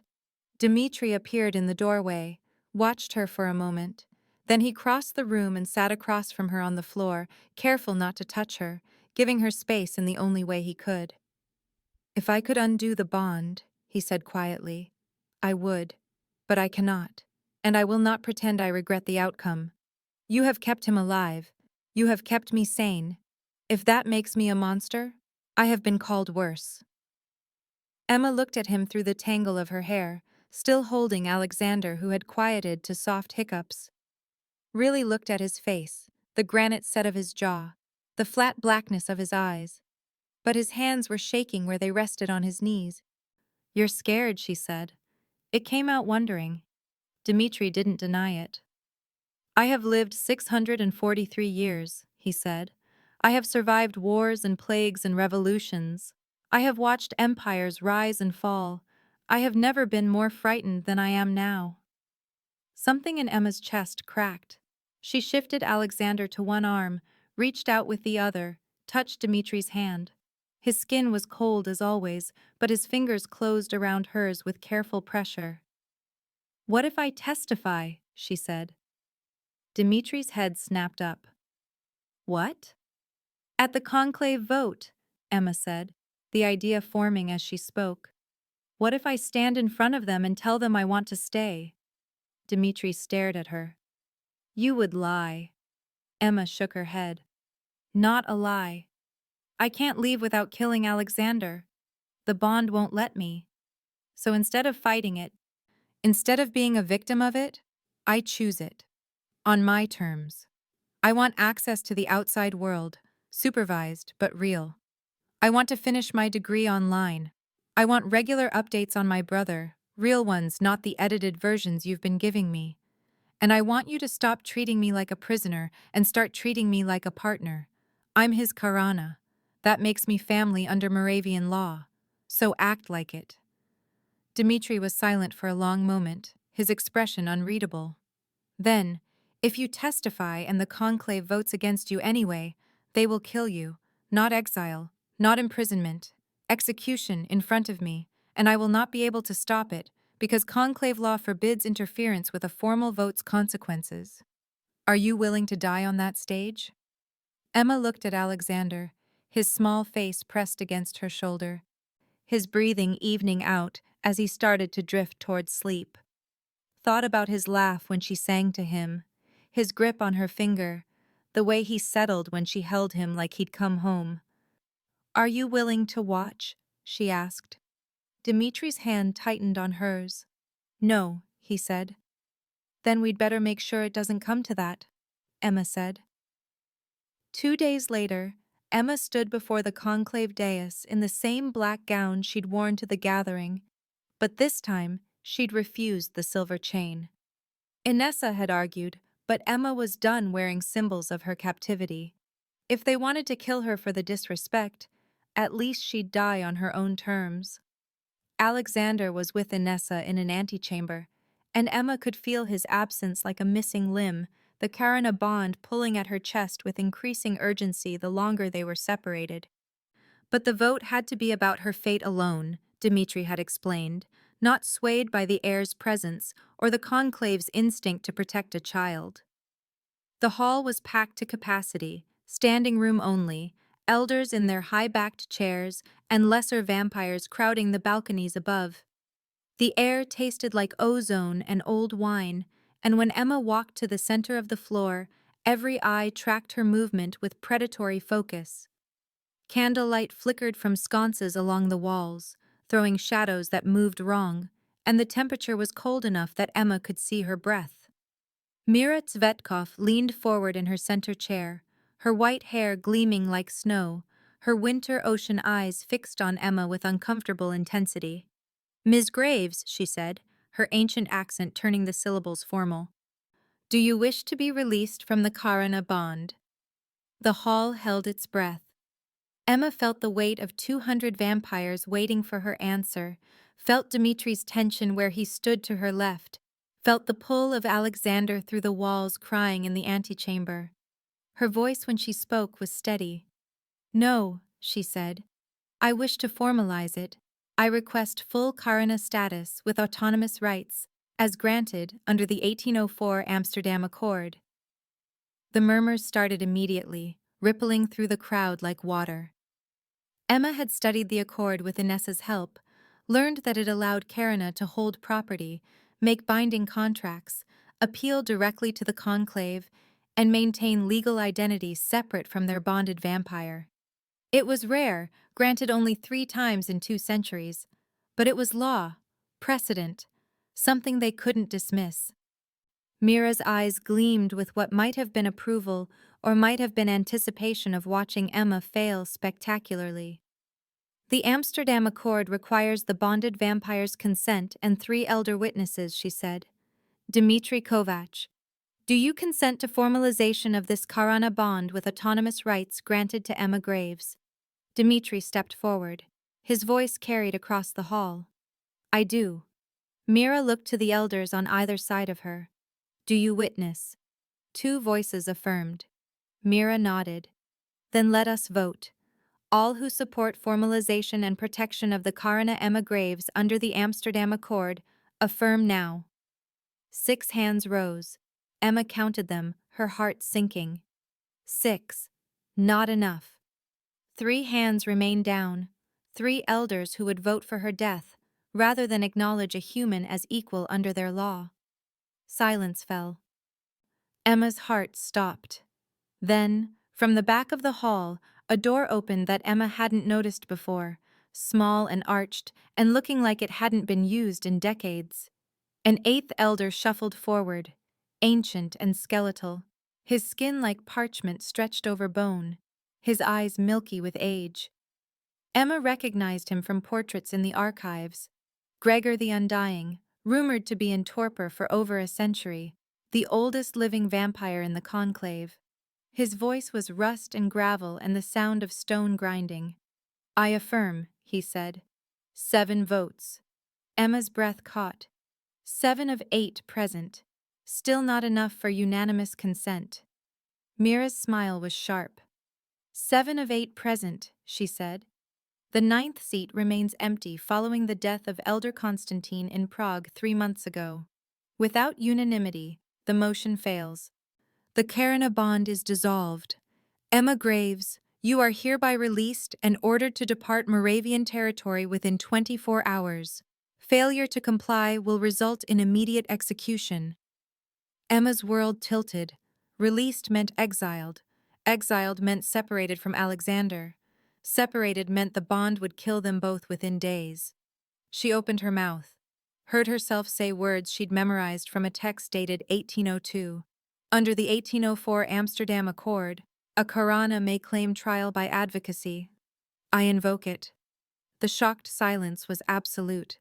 Dimitri appeared in the doorway, watched her for a moment. Then he crossed the room and sat across from her on the floor, careful not to touch her, giving her space in the only way he could. If I could undo the bond, he said quietly, I would, but I cannot, and I will not pretend I regret the outcome. You have kept him alive. You have kept me sane. If that makes me a monster, I have been called worse. Emma looked at him through the tangle of her hair, still holding Alexander, who had quieted to soft hiccups. Really looked at his face, the granite set of his jaw, the flat blackness of his eyes. But his hands were shaking where they rested on his knees. You're scared, she said. It came out wondering. Dimitri didn't deny it. I have lived 643 years, he said. I have survived wars and plagues and revolutions. I have watched empires rise and fall. I have never been more frightened than I am now. Something in Emma's chest cracked. She shifted Alexander to one arm, reached out with the other, touched Dimitri's hand. His skin was cold as always, but his fingers closed around hers with careful pressure. What if I testify? She said. Dimitri's head snapped up. What? At the conclave vote, Emma said, the idea forming as she spoke. What if I stand in front of them and tell them I want to stay? Dimitri stared at her. You would lie. Emma shook her head. Not a lie. I can't leave without killing Alexander. The bond won't let me. So instead of fighting it, instead of being a victim of it, I choose it. On my terms. I want access to the outside world, supervised but real. I want to finish my degree online. I want regular updates on my brother, real ones, not the edited versions you've been giving me. And I want you to stop treating me like a prisoner and start treating me like a partner. I'm his Karana. That makes me family under Moravian law. So act like it. Dmitri was silent for a long moment, his expression unreadable. Then, if you testify and the conclave votes against you anyway, they will kill you, not exile, not imprisonment, execution in front of me, and I will not be able to stop it, because conclave law forbids interference with a formal vote's consequences. Are you willing to die on that stage? Emma looked at Alexander, his small face pressed against her shoulder, his breathing evening out as he started to drift toward sleep. Thought about his laugh when she sang to him, his grip on her finger, the way he settled when she held him like he'd come home. Are you willing to watch? She asked. Dimitri's hand tightened on hers. No, he said. Then we'd better make sure it doesn't come to that, Emma said. 2 days later, Emma stood before the conclave dais in the same black gown she'd worn to the gathering, but this time she'd refused the silver chain. Inessa had argued, but Emma was done wearing symbols of her captivity. If they wanted to kill her for the disrespect, at least she'd die on her own terms. Alexander was with Inessa in an antechamber, and Emma could feel his absence like a missing limb, the Karina bond pulling at her chest with increasing urgency the longer they were separated. But the vote had to be about her fate alone, Dmitri had explained, not swayed by the heir's presence or the conclave's instinct to protect a child. The hall was packed to capacity, standing room only, elders in their high-backed chairs and lesser vampires crowding the balconies above. The air tasted like ozone and old wine, and when Emma walked to the center of the floor, every eye tracked her movement with predatory focus. Candlelight flickered from sconces along the walls, throwing shadows that moved wrong, and the temperature was cold enough that Emma could see her breath. Mira Tsvetkov leaned forward in her center chair, her white hair gleaming like snow, her winter ocean eyes fixed on Emma with uncomfortable intensity. "Ms. Graves," she said, her ancient accent turning the syllables formal. "Do you wish to be released from the Karina bond?" The hall held its breath. Emma felt the weight of 200 vampires waiting for her answer, felt Dimitri's tension where he stood to her left, felt the pull of Alexander through the walls crying in the antechamber. Her voice when she spoke was steady. "No," she said. "I wish to formalize it. I request full Karina status with autonomous rights, as granted under the 1804 Amsterdam Accord." The murmurs started immediately, rippling through the crowd like water. Emma had studied the accord with Inessa's help, learned that it allowed Karina to hold property, make binding contracts, appeal directly to the conclave, and maintain legal identity separate from their bonded vampire. It was rare, granted only 3 times in 2 centuries, but it was law, precedent, something they couldn't dismiss. Mira's eyes gleamed with what might have been approval or might have been anticipation of watching Emma fail spectacularly. "The Amsterdam Accord requires the bonded vampire's consent and 3 elder witnesses," she said. "Dmitri Kovac, do you consent to formalization of this Karana bond with autonomous rights granted to Emma Graves?" Dmitri stepped forward. His voice carried across the hall. "I do." Mira looked to the elders on either side of her. "Do you witness?" 2 voices affirmed. Mira nodded. "Then let us vote. All who support formalization and protection of the Karina Emma Graves under the Amsterdam Accord, affirm now." 6 hands rose. Emma counted them, her heart sinking. 6. Not enough. 3 hands remained down. 3 elders who would vote for her death, rather than acknowledge a human as equal under their law. Silence fell. Emma's heart stopped. Then, from the back of the hall, a door opened that Emma hadn't noticed before, small and arched, and looking like it hadn't been used in decades. An 8th elder shuffled forward, ancient and skeletal, his skin like parchment stretched over bone, his eyes milky with age. Emma recognized him from portraits in the archives. Gregor the Undying, rumored to be in torpor for over a century, the oldest living vampire in the conclave. His voice was rust and gravel and the sound of stone grinding. "I affirm," he said. 7 votes. Emma's breath caught. 7 of 8 present. Still not enough for unanimous consent. Mira's smile was sharp. 7 of 8 present, she said. The ninth seat remains empty following the death of Elder Constantine in Prague 3 months ago. Without unanimity, the motion fails. The Karina bond is dissolved. Emma Graves, you are hereby released and ordered to depart Moravian territory within 24 hours. Failure to comply will result in immediate execution. Emma's world tilted. Released meant exiled. Exiled meant separated from Alexander. Separated meant the bond would kill them both within days. She opened her mouth, heard herself say words she'd memorized from a text dated 1802. Under the 1804 Amsterdam Accord, a Karana may claim trial by advocacy. I invoke it. The shocked silence was absolute.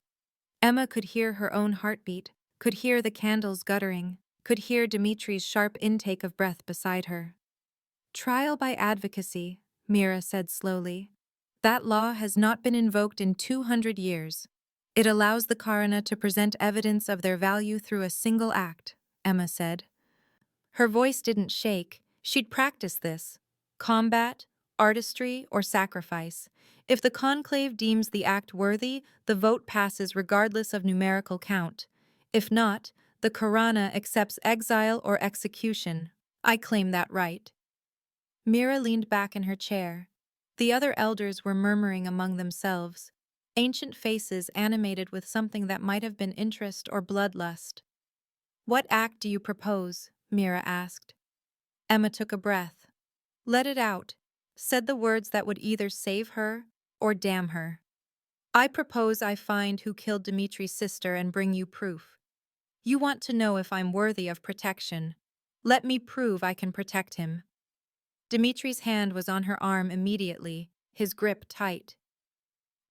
Emma could hear her own heartbeat, could hear the candles guttering, could hear Dimitri's sharp intake of breath beside her. Trial by advocacy, Mira said slowly. That law has not been invoked in 200 years. It allows the Karana to present evidence of their value through a single act, Emma said. Her voice didn't shake. She'd practiced this. Combat, artistry, or sacrifice. If the conclave deems the act worthy, the vote passes regardless of numerical count. If not, the Karana accepts exile or execution. I claim that right. Mira leaned back in her chair. The other elders were murmuring among themselves, ancient faces animated with something that might have been interest or bloodlust. What act do you propose? Mira asked. Emma took a breath. Let it out, said the words that would either save her or damn her. I propose I find who killed Dimitri's sister and bring you proof. You want to know if I'm worthy of protection. Let me prove I can protect him. Dimitri's hand was on her arm immediately, his grip tight.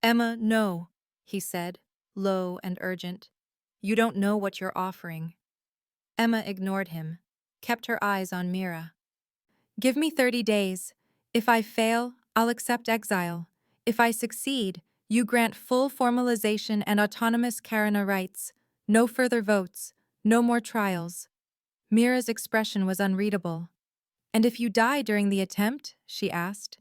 Emma, no, he said, low and urgent. You don't know what you're offering. Emma ignored him, kept her eyes on Mira. Give me 30 days. If I fail, I'll accept exile. If I succeed, you grant full formalization and autonomous Karana rights. No further votes, no more trials. Mira's expression was unreadable. And if you die during the attempt? She asked.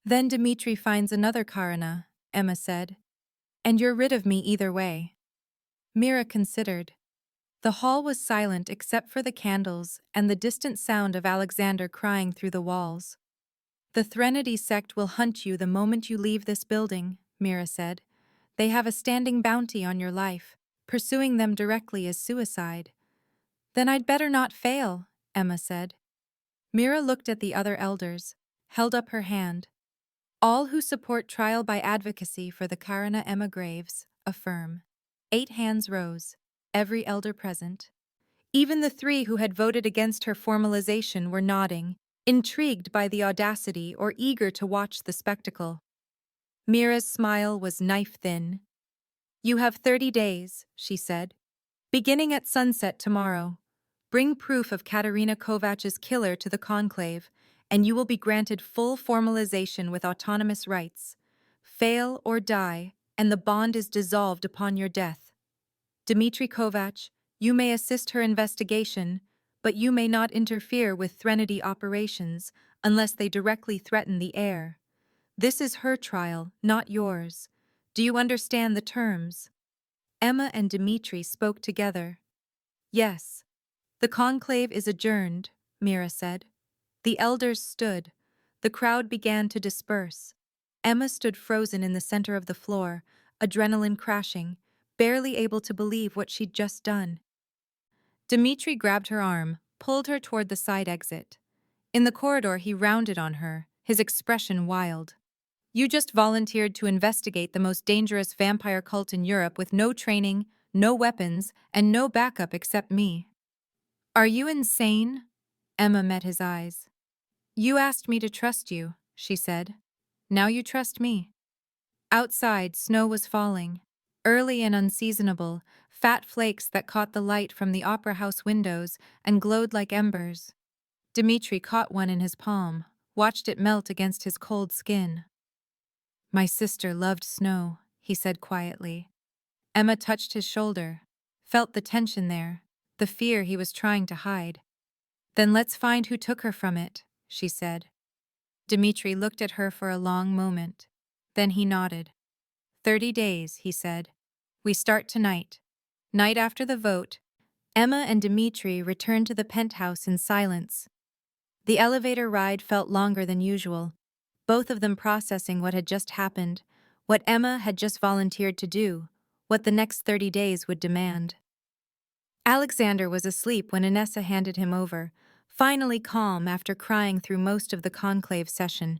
Then Dimitri finds another Karana, Emma said. And you're rid of me either way. Mira considered. The hall was silent except for the candles and the distant sound of Alexander crying through the walls. The Threnody sect will hunt you the moment you leave this building, Mira said. They have a standing bounty on your life. Pursuing them directly is suicide. Then I'd better not fail, Emma said. Mira looked at the other elders, held up her hand. All who support trial by advocacy for the Karana Emma Graves, affirm. 8 hands rose, every elder present. Even the 3 who had voted against her formalization were nodding, intrigued by the audacity or eager to watch the spectacle. Mira's smile was knife-thin. You have 30 days, she said. Beginning at sunset tomorrow. Bring proof of Katerina Kovach's killer to the conclave, and you will be granted full formalization with autonomous rights. Fail or die, and the bond is dissolved upon your death. Dmitri Kovach, you may assist her investigation, but you may not interfere with Threnody operations unless they directly threaten the heir. This is her trial, not yours. Do you understand the terms? Emma and Dmitri spoke together. Yes. The conclave is adjourned, Mira said. The elders stood. The crowd began to disperse. Emma stood frozen in the center of the floor, adrenaline crashing, barely able to believe what she'd just done. Dmitri grabbed her arm, pulled her toward the side exit. In the corridor, he rounded on her, his expression wild. You just volunteered to investigate the most dangerous vampire cult in Europe with no training, no weapons, and no backup except me. Are you insane? Emma met his eyes. You asked me to trust you, she said. Now you trust me. Outside, snow was falling. Early and unseasonable, fat flakes that caught the light from the opera house windows and glowed like embers. Dmitri caught one in his palm, watched it melt against his cold skin. My sister loved snow, he said quietly. Emma touched his shoulder, felt the tension there, the fear he was trying to hide. "Then let's find who took her from it," she said. Dmitri looked at her for a long moment. Then he nodded. 30 days, he said. "We start tonight." Night after the vote, Emma and Dmitri returned to the penthouse in silence. The elevator ride felt longer than usual, both of them processing what had just happened, what Emma had just volunteered to do, what the next 30 days would demand. Alexander was asleep when Inessa handed him over, finally calm after crying through most of the conclave session,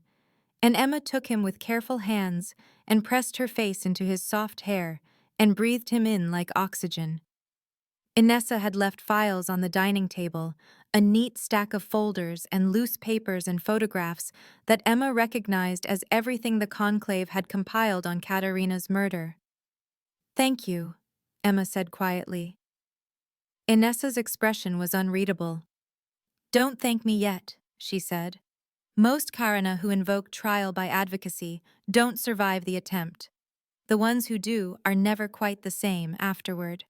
and Emma took him with careful hands and pressed her face into his soft hair and breathed him in like oxygen. Inessa had left files on the dining table, a neat stack of folders and loose papers and photographs that Emma recognized as everything the conclave had compiled on Katerina's murder. "Thank you," Emma said quietly. Inessa's expression was unreadable. "Don't thank me yet," she said. "Most Karana who invoke trial by advocacy don't survive the attempt. The ones who do are never quite the same afterward."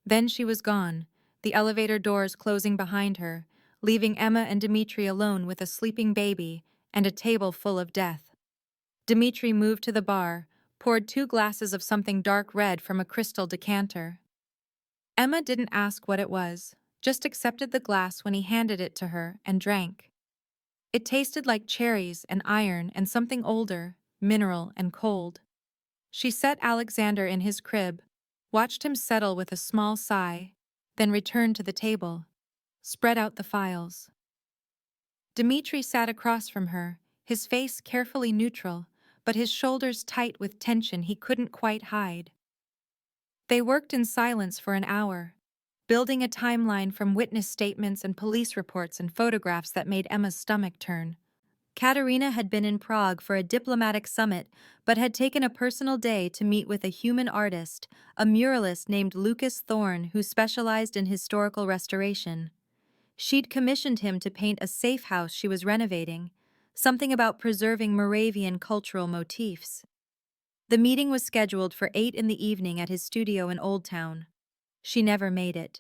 Then she was gone, the elevator doors closing behind her, leaving Emma and Dmitri alone with a sleeping baby and a table full of death. Dmitri moved to the bar, poured 2 glasses of something dark red from a crystal decanter. Emma didn't ask what it was, just accepted the glass when he handed it to her and drank. It tasted like cherries and iron and something older, mineral and cold. She set Alexander in his crib, watched him settle with a small sigh, then returned to the table, spread out the files. Dmitri sat across from her, his face carefully neutral, but his shoulders tight with tension he couldn't quite hide. They worked in silence for an hour, building a timeline from witness statements and police reports and photographs that made Emma's stomach turn. Katerina had been in Prague for a diplomatic summit, but had taken a personal day to meet with a human artist, a muralist named Lucas Thorne who specialized in historical restoration. She'd commissioned him to paint a safe house she was renovating, something about preserving Moravian cultural motifs. The meeting was scheduled for 8 in the evening at his studio in Old Town. She never made it.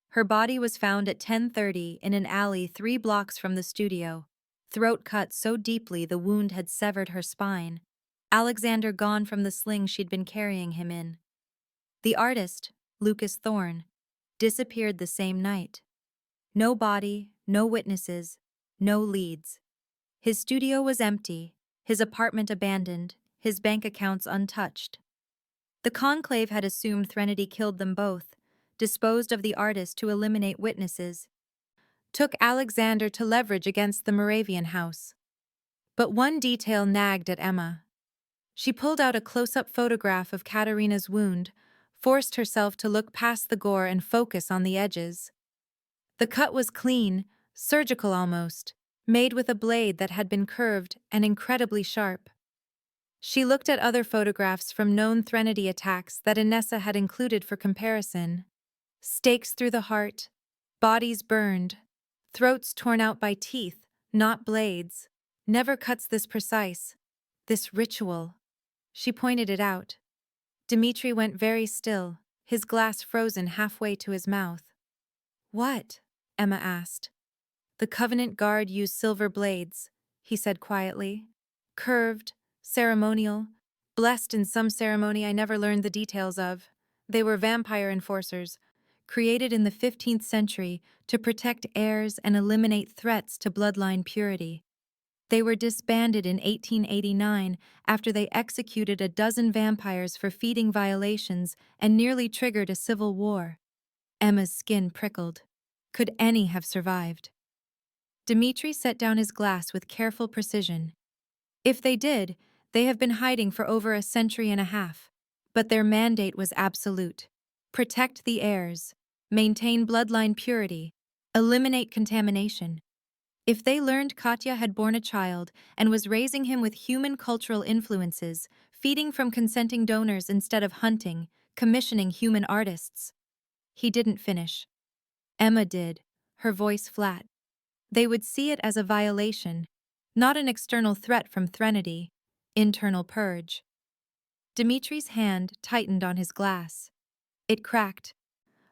Her body was found at 10:30 in an alley 3 blocks from the studio, throat cut so deeply the wound had severed her spine, Alexander gone from the sling she'd been carrying him in. The artist, Lucas Thorne, disappeared the same night. No body, no witnesses, no leads. His studio was empty, his apartment abandoned, his bank accounts untouched. The conclave had assumed Threnody killed them both, disposed of the artist to eliminate witnesses, took Alexander to leverage against the Moravian house. But one detail nagged at Emma. She pulled out a close-up photograph of Katerina's wound, forced herself to look past the gore and focus on the edges. The cut was clean, surgical almost, made with a blade that had been curved and incredibly sharp. She looked at other photographs from known Threnody attacks that Inessa had included for comparison. Stakes through the heart, bodies burned, throats torn out by teeth, not blades. Never cuts this precise. This ritual. She pointed it out. Dmitri went very still, his glass frozen halfway to his mouth. "What?" Emma asked. "The Covenant Guard used silver blades," he said quietly. "Curved, ceremonial, blessed in some ceremony I never learned the details of. They were vampire enforcers, created in the 15th century to protect heirs and eliminate threats to bloodline purity. They were disbanded in 1889 after they executed a dozen vampires for feeding violations and nearly triggered a civil war." Emma's skin prickled. Could any have survived? Dmitri set down his glass with careful precision. "If they did, they have been hiding for over a century and a half. But their mandate was absolute. Protect the heirs, maintain bloodline purity, eliminate contamination. If they learned Katya had borne a child and was raising him with human cultural influences, feeding from consenting donors instead of hunting, commissioning human artists." He didn't finish. Emma did, her voice flat. "They would see it as a violation, not an external threat from Threnody, internal purge." Dimitri's hand tightened on his glass. It cracked.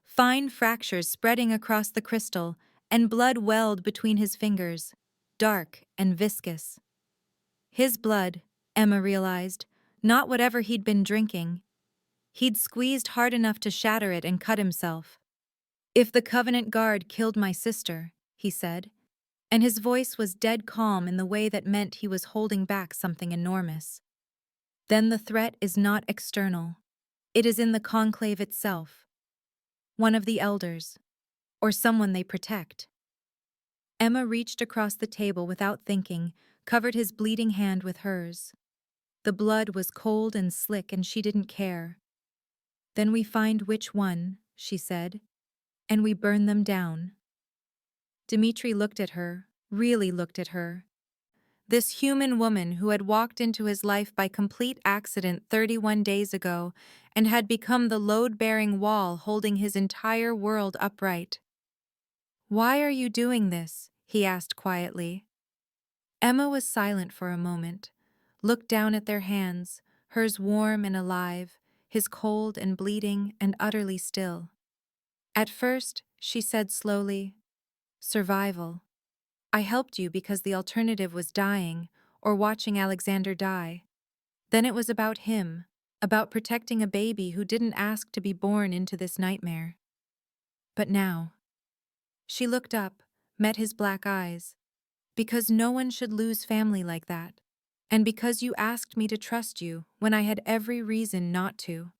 Fine fractures spreading across the crystal, and blood welled between his fingers, dark and viscous. His blood, Emma realized, not whatever he'd been drinking. He'd squeezed hard enough to shatter it and cut himself. "If the Covenant Guard killed my sister," he said, and his voice was dead calm in the way that meant he was holding back something enormous, "then the threat is not external. It is in the Conclave itself. One of the elders, or someone they protect." Emma reached across the table without thinking, covered his bleeding hand with hers. The blood was cold and slick and she didn't care. "Then we find which one," she said, "and we burn them down." Dimitri looked at her, really looked at her. This human woman who had walked into his life by complete accident 31 days ago and had become the load-bearing wall holding his entire world upright. "Why are you doing this?" he asked quietly. Emma was silent for a moment, looked down at their hands, hers warm and alive, his cold and bleeding and utterly still. At first, she said slowly, "Survival. I helped you because the alternative was dying, or watching Alexander die. Then it was about him, about protecting a baby who didn't ask to be born into this nightmare. But now..." She looked up, met his black eyes. "Because no one should lose family like that. And because you asked me to trust you when I had every reason not to.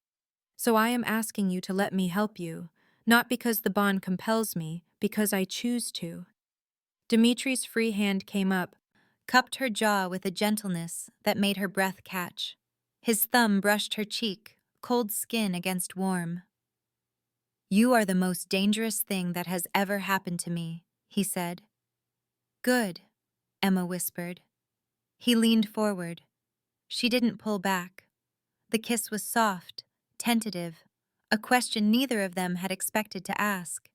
So I am asking you to let me help you, not because the bond compels me, because I choose to." Dimitri's free hand came up, cupped her jaw with a gentleness that made her breath catch. His thumb brushed her cheek, cold skin against warm. "You are the most dangerous thing that has ever happened to me," he said. "Good," Emma whispered. He leaned forward. She didn't pull back. The kiss was soft, tentative, a question neither of them had expected to ask.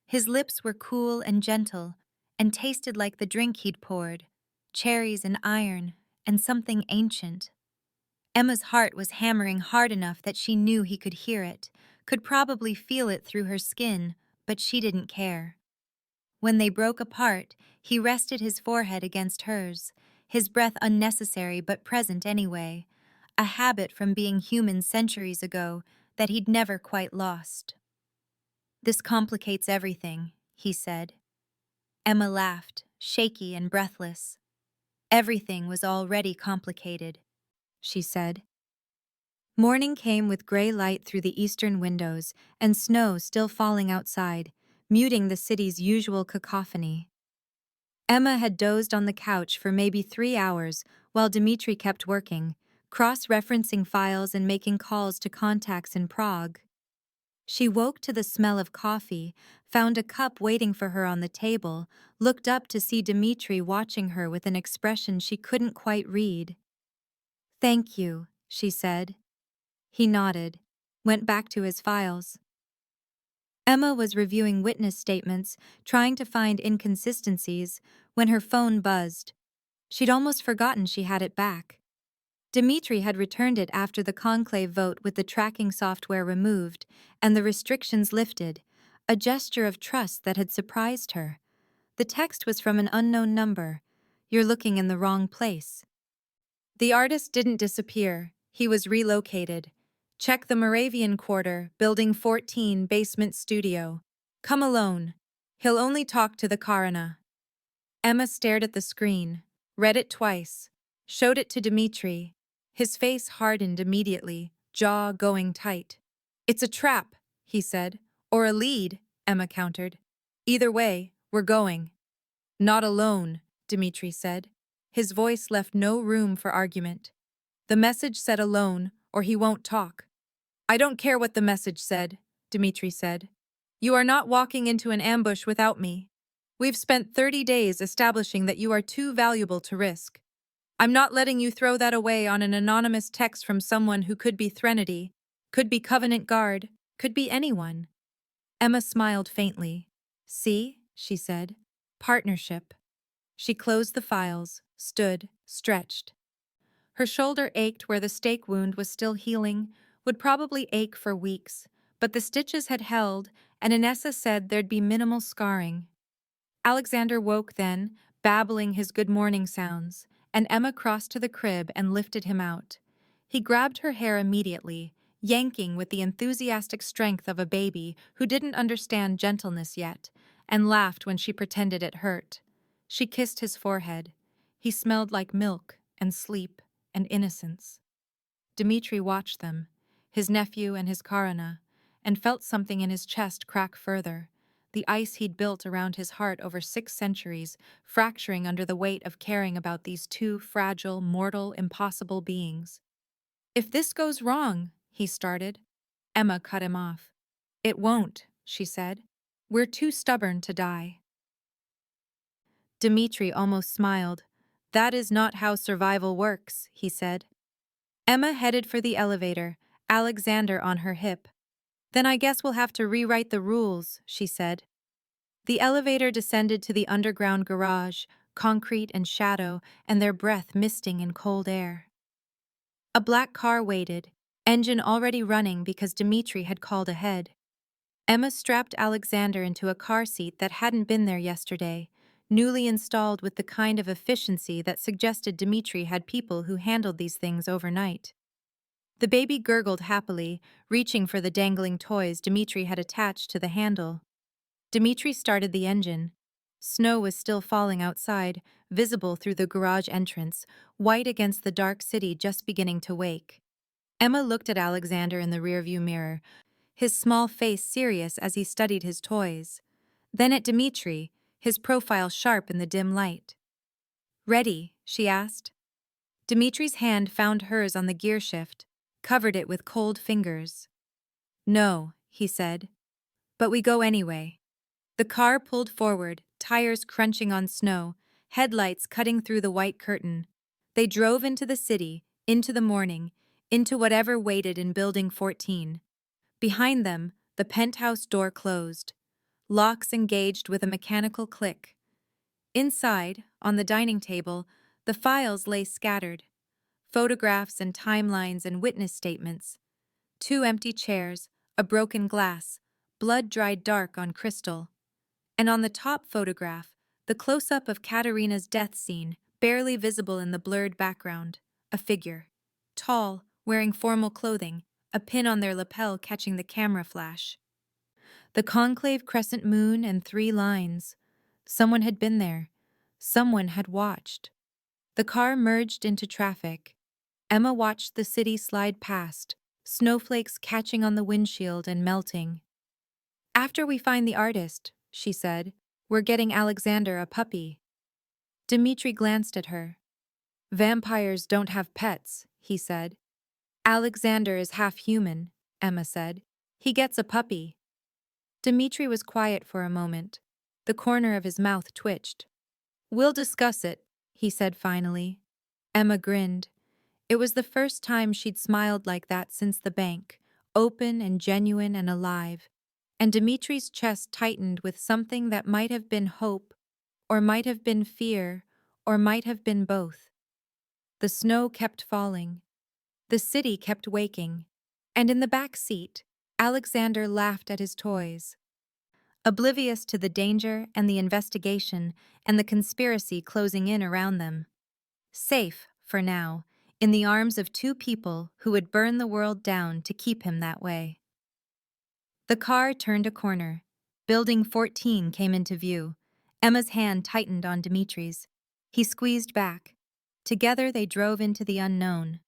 His lips were cool and gentle, and tasted like the drink he'd poured, cherries and iron, and something ancient. Emma's heart was hammering hard enough that she knew he could hear it, could probably feel it through her skin, but she didn't care. When they broke apart, he rested his forehead against hers, his breath unnecessary but present anyway, a habit from being human centuries ago that he'd never quite lost. "This complicates everything," he said. Emma laughed, shaky and breathless. "Everything was already complicated," she said. Morning came with gray light through the eastern windows and snow still falling outside, muting the city's usual cacophony. Emma had dozed on the couch for maybe 3 hours while Dimitri kept working, cross-referencing files and making calls to contacts in Prague. She woke to the smell of coffee, found a cup waiting for her on the table, looked up to see Dimitri watching her with an expression she couldn't quite read. "Thank you," she said. He nodded, went back to his files. Emma was reviewing witness statements, trying to find inconsistencies, when her phone buzzed. She'd almost forgotten she had it back. Dimitri had returned it after the Conclave vote with the tracking software removed and the restrictions lifted, a gesture of trust that had surprised her. The text was from an unknown number. "You're looking in the wrong place." The artist didn't disappear. He was relocated. "Check the Moravian Quarter, Building 14, Basement Studio. Come alone. He'll only talk to the coroner." Emma stared at the screen, read it twice, showed it to Dimitri. His face hardened immediately, jaw going tight. "It's a trap," he said. "Or a lead," Emma countered. "Either way, we're going." "Not alone," Dimitri said. His voice left no room for argument. "The message said alone, or he won't talk." "I don't care what the message said," Dimitri said. "You are not walking into an ambush without me. We've spent 30 days establishing that you are too valuable to risk. I'm not letting you throw that away on an anonymous text from someone who could be Threnody, could be Covenant Guard, could be anyone." Emma smiled faintly. "See," she said. "Partnership." She closed the files, stood, stretched. Her shoulder ached where the stake wound was still healing, would probably ache for weeks, but the stitches had held, and Inessa said there'd be minimal scarring. Alexander woke then, babbling his good morning sounds, and Emma crossed to the crib and lifted him out. He grabbed her hair immediately, yanking with the enthusiastic strength of a baby who didn't understand gentleness yet, and laughed when she pretended it hurt. She kissed his forehead. He smelled like milk and sleep and innocence. Dmitri watched them, his nephew and his Karana, and felt something in his chest crack further, the ice he'd built around his heart over 6 centuries, fracturing under the weight of caring about these two fragile, mortal, impossible beings. "If this goes wrong," he started. Emma cut him off. "It won't," she said. "We're too stubborn to die." Dmitri almost smiled. "That is not how survival works," he said. Emma headed for the elevator, Alexander on her hip. "Then I guess we'll have to rewrite the rules," she said. The elevator descended to the underground garage, concrete and shadow, and their breath misting in cold air. A black car waited, engine already running because Dmitri had called ahead. Emma strapped Alexander into a car seat that hadn't been there yesterday, newly installed with the kind of efficiency that suggested Dmitri had people who handled these things overnight. The baby gurgled happily, reaching for the dangling toys Dmitri had attached to the handle. Dmitri started the engine. Snow was still falling outside, visible through the garage entrance, white against the dark city just beginning to wake. Emma looked at Alexander in the rearview mirror, his small face serious as he studied his toys. Then at Dmitri, his profile sharp in the dim light. "Ready?" she asked. Dmitri's hand found hers on the gear shift, covered it with cold fingers. "No," he said. "But we go anyway." The car pulled forward, tires crunching on snow, headlights cutting through the white curtain. They drove into the city, into the morning, into whatever waited in Building 14. Behind them, the penthouse door closed. Locks engaged with a mechanical click. Inside, on the dining table, the files lay scattered. Photographs and timelines and witness statements. 2 empty chairs, a broken glass, blood dried dark on crystal. And on the top photograph, the close-up of Katerina's death scene, barely visible in the blurred background. A figure. Tall, wearing formal clothing, a pin on their lapel catching the camera flash. The conclave crescent moon and 3 lines. Someone had been there. Someone had watched. The car merged into traffic. Emma watched the city slide past, snowflakes catching on the windshield and melting. "After we find the artist," she said, "we're getting Alexander a puppy." Dmitri glanced at her. "Vampires don't have pets," he said. "Alexander is half human," Emma said. "He gets a puppy." Dmitri was quiet for a moment. The corner of his mouth twitched. "We'll discuss it," he said finally. Emma grinned. It was the first time she'd smiled like that since the bank, open and genuine and alive. And Dmitri's chest tightened with something that might have been hope, or might have been fear, or might have been both. The snow kept falling. The city kept waking. And in the back seat, Alexander laughed at his toys. Oblivious to the danger and the investigation and the conspiracy closing in around them. Safe, for now, in the arms of 2 people who would burn the world down to keep him that way. The car turned a corner. Building 14 came into view. Emma's hand tightened on Dmitri's. He squeezed back. Together they drove into the unknown.